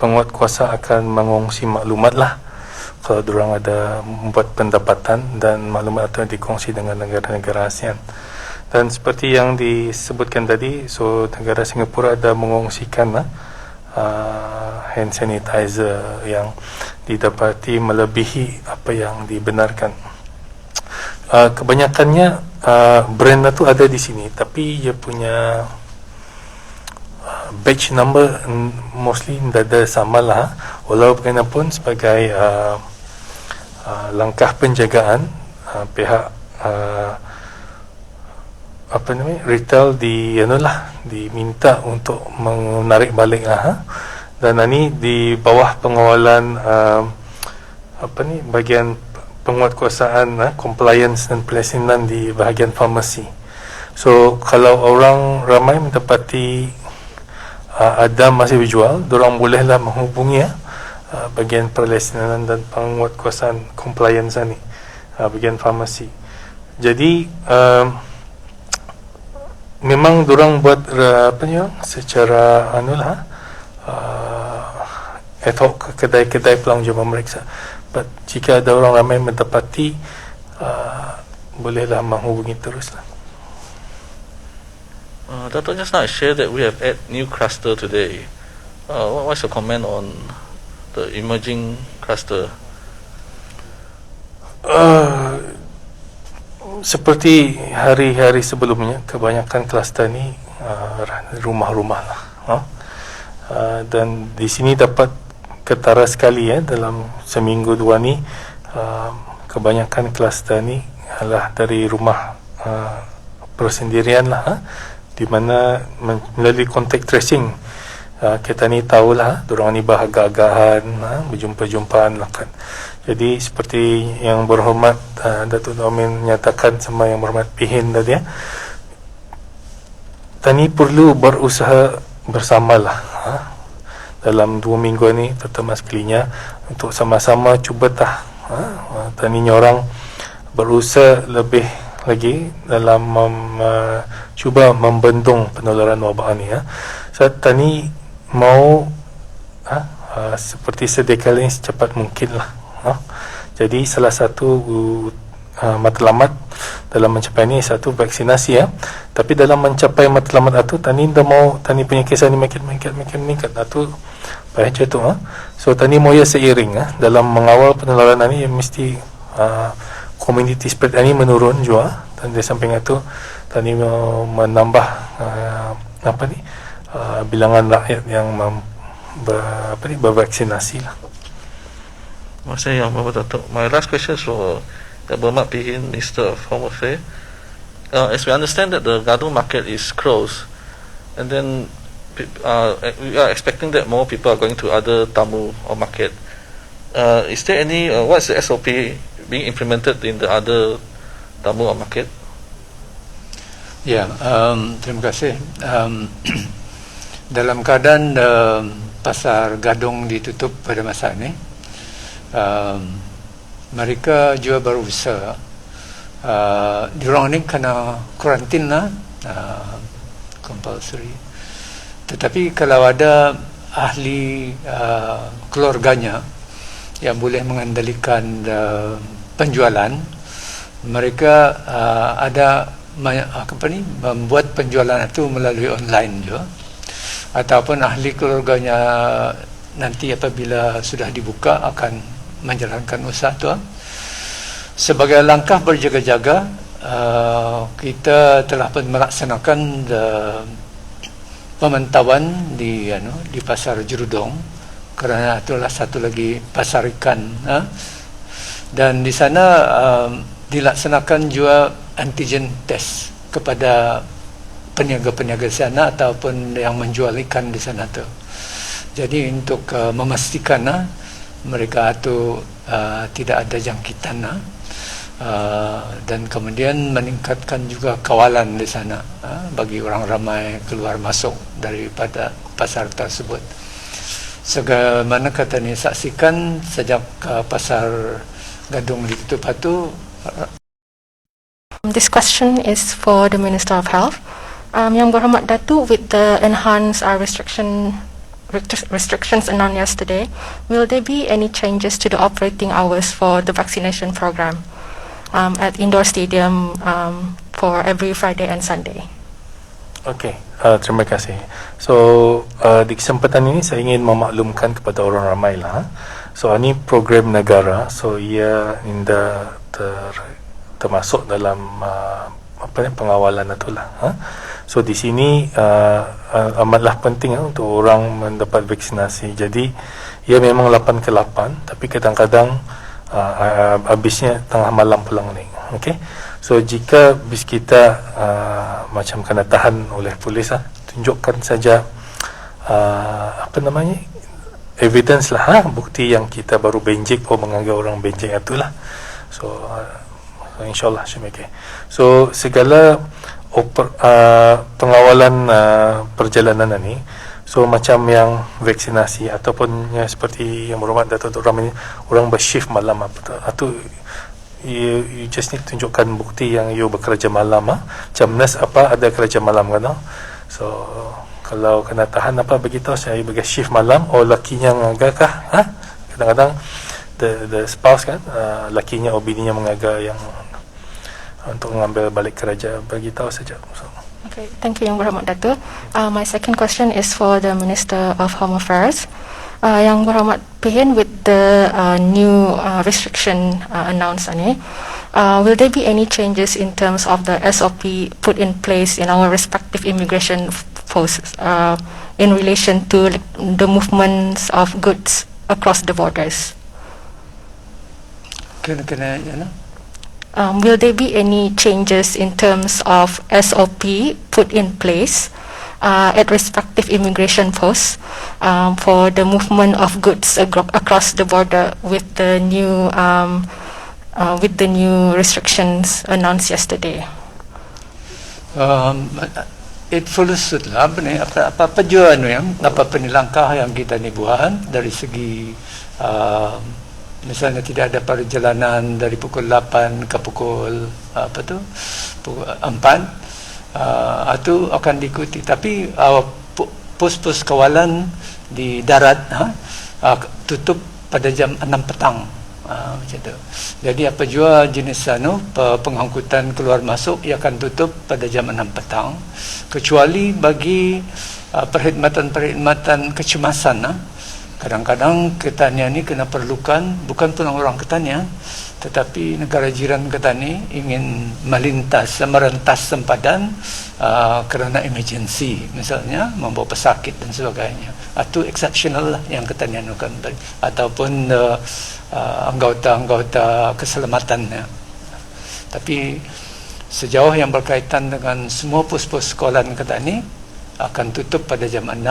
penguat kuasa akan mengongsi maklumat lah kalau diorang ada membuat pendapatan, dan maklumat itu dikongsi dengan negara-negara ASEAN. Dan seperti yang disebutkan tadi, so negara Singapura ada mengongsikan hand sanitizer yang didapati melebihi apa yang dibenarkan. Kebanyakannya brand itu ada di sini, tapi ia punya batch number mostly tidak ada sama lah. Walau bagaimanapun sebagai langkah penjagaan, pihak retail diminta untuk menarik balik dan ini di bawah pengawalan bahagian penguatkuasaan compliance dan pelaksanaan di bahagian farmasi. So kalau orang ramai mendapati ada masih berjual, diorang bolehlah menghubungi bahagian pelaksanaan dan penguatkuasaan compliance ni, bahagian farmasi. Jadi memang diorang buat secara ad hoc, kedai-kedai pelanggan memeriksa. But jika ada orang ramai mendapati, bolehlah menghubungi teruslah. Dato' just now I shared that we have 8 new cluster today. What's your comment on the emerging cluster? Seperti hari-hari sebelumnya, kebanyakan kluster ni rumah-rumah lah. Dan di sini dapat ketara sekali dalam seminggu 2 ni, kebanyakan kluster ni adalah dari rumah persendirian lah, di mana melalui contact tracing kita ni tahulah dorang ni beragak-agahan, berjumpa-jumpaan lah kan. Jadi seperti yang berhormat Datuk Amin nyatakan sama yang berhormat Pihin tadi, tani perlu berusaha bersamalah dalam 2 minggu ni, terutama sekalinya untuk sama-sama cuba tani orang berusaha lebih lagi dalam cuba membendung penularan wabak ni. So tani mau seperti sedia kala secepat mungkin lah. Jadi salah satu matlamat dalam mencapai ni satu vaksinasi tapi dalam mencapai matlamat itu tani dah mau tani punya kisah ni makin meningkat itu baik tu. So tani mau ya seiring dalam mengawal penularan ni mesti community spread ini menurun juga, dan di samping itu tani mau menambah bilangan rakyat yang bervaksinasi lah. Terima kasih Yang Berhormat Datuk. My last question is for Yang Berhormat Pihin, Minister of Home Affairs. As we understand that the Gadong market is closed, and then we are expecting that more people are going to other tamu or market. Is there any what's the SOP being implemented in the other tamu or market? Ya, terima kasih. Dalam keadaan pasar Gadong ditutup pada masa ini, mereka juga berusaha. Diorang ni kena karantina compulsory. Tetapi kalau ada ahli keluarganya yang boleh mengendalikan penjualan, mereka ada membuat penjualan itu melalui online juga, ataupun ahli keluarganya nanti apabila sudah dibuka akan menjalankan usaha itu. Sebagai langkah berjaga-jaga, kita telah pun melaksanakan pemantauan di pasar Jerudong, kerana itulah satu lagi pasar ikan, dan di sana dilaksanakan juga antigen test kepada peniaga-peniaga di sana ataupun yang menjual ikan di sana tu. Jadi untuk memastikan mereka itu tidak ada jangkitan, dan kemudian meningkatkan juga kawalan di sana bagi orang ramai keluar masuk daripada pasar tersebut. Sebagaimana kata ni saksikan sejak pasar Gadong ditutup itu. This question is for the Minister of Health. Yang Berhormat Datuk, with the enhanced restrictions announced yesterday, will there be any changes to the operating hours for the vaccination program at indoor stadium for every Friday and Sunday? Okey, terima kasih. So di kesempatan ini saya ingin memaklumkan kepada orang ramai lah. So ini program negara, so ia termasuk dalam pengawalan itulah. So di sini amatlah penting untuk orang mendapat vaksinasi. Jadi ia memang 8 ke 8, tapi kadang-kadang habisnya tengah malam pulang ni. Okey. So jika bis kita macam kena tahan oleh polis, tunjukkan saja evidence lah, bukti yang kita baru benjik menganggap orang benjik itulah. So insyaallah okay. So segala pengawalan perjalanan ini, so macam yang vaksinasi ataupun ya, seperti yang berhormat Datuk Ramai, orang bershift malam atau you just need tunjukkan bukti yang you bekerja malam, macam nurse ada kerja malam kan. So kalau kena tahan beritahu saya bagi shift malam, lakinya mengagakah, kadang-kadang the spouse kan, lakinya atau bininya mengaga yang untuk mengambil balik kerja, beritahu saja. So. Okay, thank you Yang Berhormat Datuk. My second question is for the Minister of Home Affairs. Yang Berhormat Pihin, with the new restriction announced ini, will there be any changes in terms of the SOP put in place in our respective immigration posts in relation to the movements of goods across the borders? Will there be any changes in terms of SOP put in place at respective immigration posts for the movement of goods across the border with the new restrictions announced yesterday. It follows suit lah apa jua yang apa penilangkah yang kita ni buat dari segi misalnya tidak ada perjalanan dari pukul 8 ke pukul pukul 4 itu akan diikuti, tapi pos-pos kawalan di darat tutup pada jam 6 petang. Macam tu. Jadi apa jua jenis pengangkutan keluar masuk ia akan tutup pada jam 6 petang, kecuali bagi perkhidmatan kecemasan. Kadang-kadang Ketania ni kena perlukan, bukan pun orang Ketania, tetapi negara jiran Ketani ingin merentas sempadan kerana emergency, misalnya membawa pesakit dan sebagainya. Itu exceptional lah yang Ketania akan beri, ataupun anggota keselamatannya. Tapi sejauh yang berkaitan dengan semua pos-pos sekolah Ketani akan tutup pada jam 6,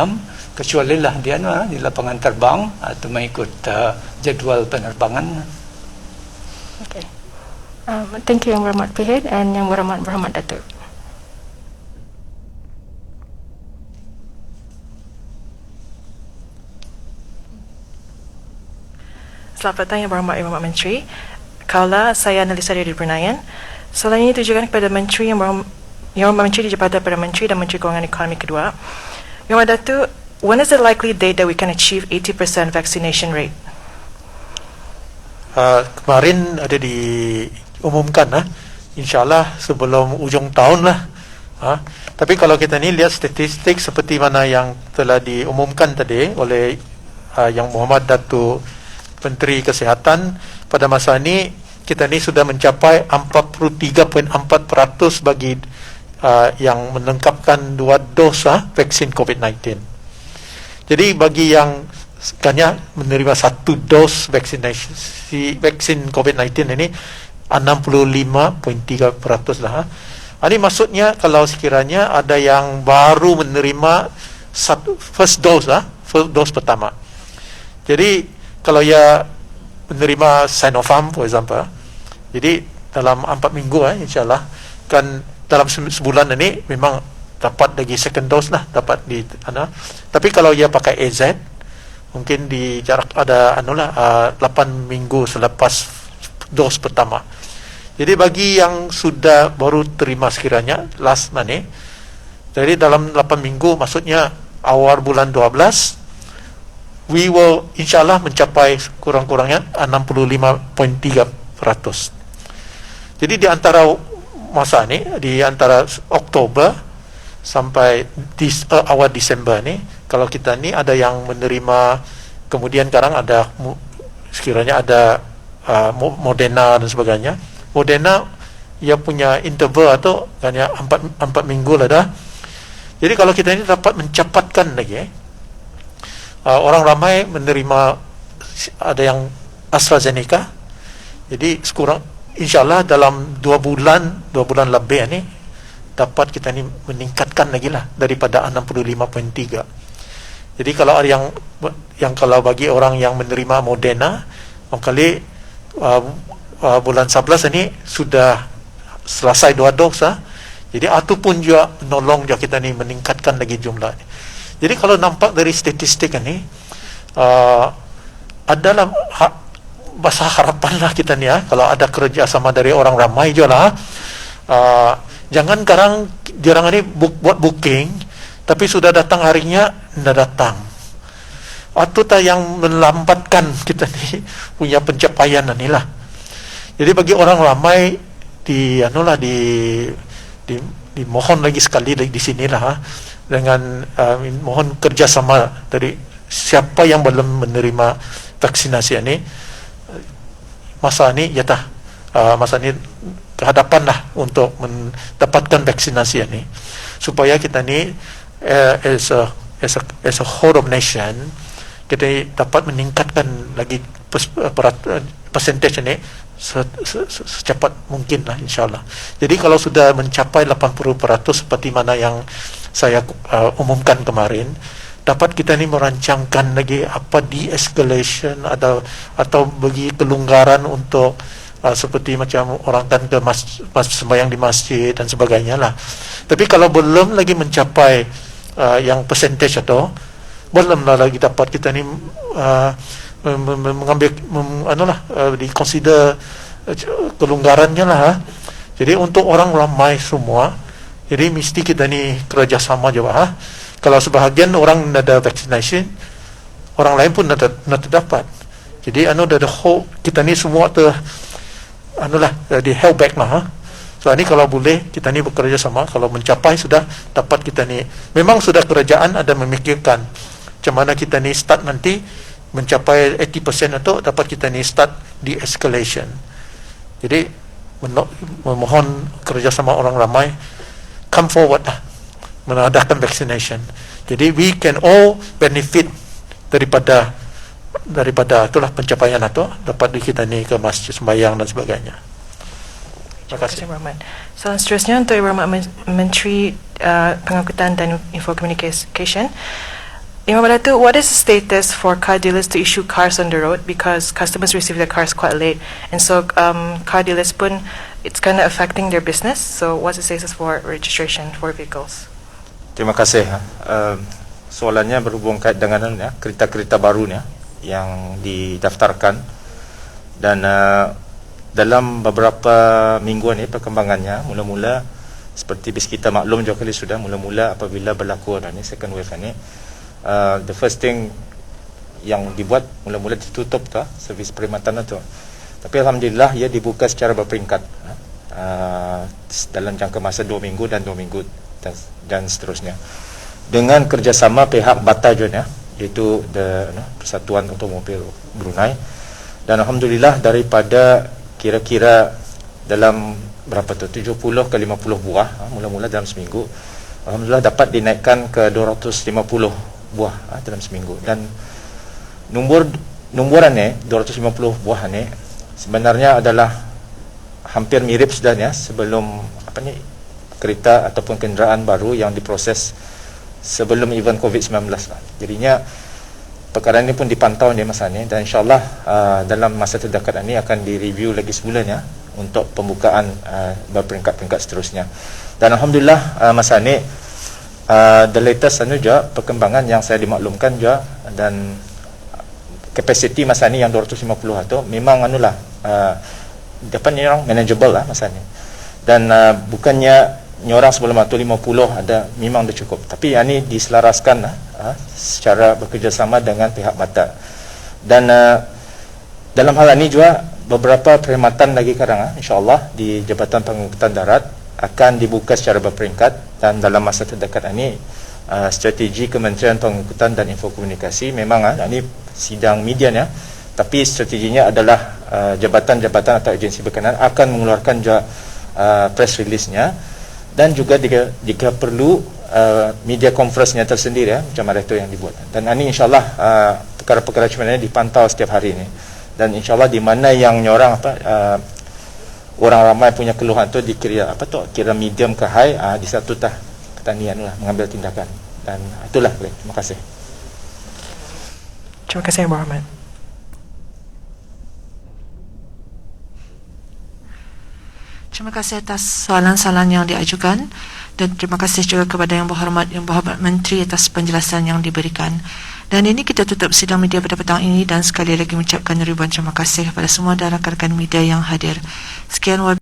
kecuali lah dia di lapangan terbang atau mengikut jadual penerbangan. Okay. Thank you Yang Berhormat Pihit and Yang Berhormat Datuk. Selamat petang Yang Berhormat Yang Berhormat Menteri. Kaulah saya Analisa dari Bruneian. Soalan ini ditujukan kepada Menteri Yang Berhormat Menteri daripada Perdana Menteri dan Menteri Kewangan Ekonomi kedua. Yang Berhormat Datuk, when is the likely date that we can achieve 80% vaccination rate? Kemarin ada diumumkan InsyaAllah sebelum ujung tahun lah. Tapi kalau kita ni lihat statistik seperti mana yang telah diumumkan tadi oleh Yang Berhormat Datuk Menteri Kesihatan, pada masa ini kita ni sudah mencapai 43.4% bagi yang melengkapkan 2 dos vaksin COVID-19. Jadi bagi yang sekanya menerima 1 dos vaksin COVID-19 ini 65.3% lah. Ini maksudnya kalau sekiranya ada yang baru menerima first dose pertama. Jadi kalau ia menerima Sinopharm for example, jadi dalam 4 minggu insyaAllah kan dalam sebulan ini memang dapat lagi second dose lah, dapat di tapi kalau ia pakai AZ mungkin di jarak ada 8 minggu selepas dos pertama. Jadi bagi yang sudah baru terima sekiranya last money, jadi dalam 8 minggu maksudnya awal bulan 12 we will insyaAllah mencapai kurang-kurangnya 65.3%. Jadi di antara masa ni, di antara Oktober sampai awal Disember ni, kalau kita ni ada yang menerima, kemudian sekarang ada sekiranya ada Moderna dan sebagainya. Moderna ia punya interval atau hanya 4 minggu lah dah. Jadi kalau kita ini dapat mencapatkan lagi orang ramai menerima, ada yang AstraZeneca, jadi sekurang insyaAllah dalam 2 bulan lebih ni dapat kita ni meningkatkan lagi lah daripada 65.3. Jadi kalau ada yang kalau bagi orang yang menerima Moderna, mungkin bulan 11 ini sudah selesai 2 dos jadi itu pun juga menolong juga kita ni meningkatkan lagi jumlah ni. Jadi kalau nampak dari statistik ini adalah bahasa harapan lah kita ni kalau ada kerjasama dari orang ramai juga lah. Jangan sekarang jarang ini buat booking tapi sudah datang harinya tidak datang. Itu yang melambatkan kita ni punya pencapaian inilah. Jadi bagi orang ramai dimohon lagi sekali di sinilah dengan mohon kerjasama dari siapa yang belum menerima vaksinasi ini. Masa ini masa ini kehadapan lah untuk mendapatkan vaksinasi ini supaya kita ni as a whole of nation kita dapat meningkatkan lagi percentage ini secepat mungkin lah insyaAllah. Jadi kalau sudah mencapai 80% seperti mana yang saya umumkan kemarin, dapat kita ni merancangkan lagi apa de-escalation atau bagi kelonggaran untuk seperti macam orang kan ke sembahyang di masjid dan sebagainya lah. Tapi kalau belum lagi mencapai yang percentage atau belum lagi dapat kita ni mengambil di-consider kelonggarannya lah. Jadi untuk orang ramai semua, jadi mesti kita ni kerjasama juga. Kalau sebahagian orang ada vaccination, orang lain pun nak dapat. Jadi the whole kita ni semua di held back lah. So ini kalau boleh kita ni bekerja sama, kalau mencapai sudah dapat kita ni. Memang sudah kerajaan ada memikirkan macam mana kita ni start nanti mencapai 80% atau dapat kita ni start de-escalation. Jadi memohon kerjasama orang ramai, come forward lah, mengadakan vaccination. Jadi we can all benefit daripada itulah pencapaian itu, dapat kita ni ke masjid sembahyang dan sebagainya. Terima kasih. Soalan seterusnya untuk Yang Berhormat Menteri Pengangkutan dan Info Communication. Yang Berhormat Datuk, what is the status for car dealers to issue cars on the road, because customers receive their cars quite late, and so car dealers pun, it's kind of affecting their business. So what's the status for registration for vehicles? Terima kasih. Soalannya berhubung kait dengan kereta-kereta baru yang didaftarkan, dan dalam beberapa mingguan perkembangannya mula-mula seperti bis kita maklum juga kali sudah mula-mula apabila berlaku second wave ni, the first thing yang dibuat mula-mula ditutup servis perkhidmatan itu. Tapi alhamdulillah ia dibuka secara berperingkat dalam jangka masa 2 minggu dan 2 minggu dan seterusnya, dengan kerjasama pihak BATA juga, iaitu Persatuan Automobil Brunei. Dan alhamdulillah daripada kira-kira dalam berapa tu 70 ke 50 buah mula-mula dalam seminggu, alhamdulillah dapat dinaikkan ke 250 buah dalam seminggu. Dan numburan 250 buah ni sebenarnya adalah hampir mirip sudah sebelum kereta ataupun kenderaan baru yang diproses sebelum event COVID-19 lah. Jadinya perkara ini pun dipantau masa ni, dan insyaAllah dalam masa terdekat ini akan direview lagi sebulan untuk pembukaan berperingkat-peringkat seterusnya. Dan alhamdulillah masa ni the latest juga perkembangan yang saya dimaklumkan juga, dan kapasiti masa ni yang 250 tu memang dapat manageable lah masa ni. Dan bukannya orang sebelum itu 50 ada, memang dah cukup. Tapi ini diselaraskan secara bekerjasama dengan pihak BATA. Dan dalam hal ini juga beberapa perkhidmatan lagi sekarang insyaAllah di Jabatan Pengangkutan Darat akan dibuka secara berperingkat. Dan dalam masa terdekat ini strategi Kementerian Pengangkutan dan Info Komunikasi memang ini sidang media tapi strateginya adalah jabatan-jabatan atau agensi berkenaan akan mengeluarkan juga press release-nya, dan juga jika perlu media conference-nya tersendiri macam mana itu yang dibuat. Dan ini insyaAllah perkara-perkara macam ini dipantau setiap hari ini, dan insyaAllah di mana yang orang ramai punya keluhan tu dikira kira medium ke high, di satu pertanian lah mengambil tindakan. Dan itulah. Terima kasih. Terima kasih Yang Berhormat. Terima kasih atas soalan-soalan yang diajukan, dan terima kasih juga kepada Yang Berhormat Menteri atas penjelasan yang diberikan. Dan ini kita tutup sidang media pada petang ini, dan sekali lagi mengucapkan ribuan terima kasih kepada semua dan rakan-rakan media yang hadir. Sekian.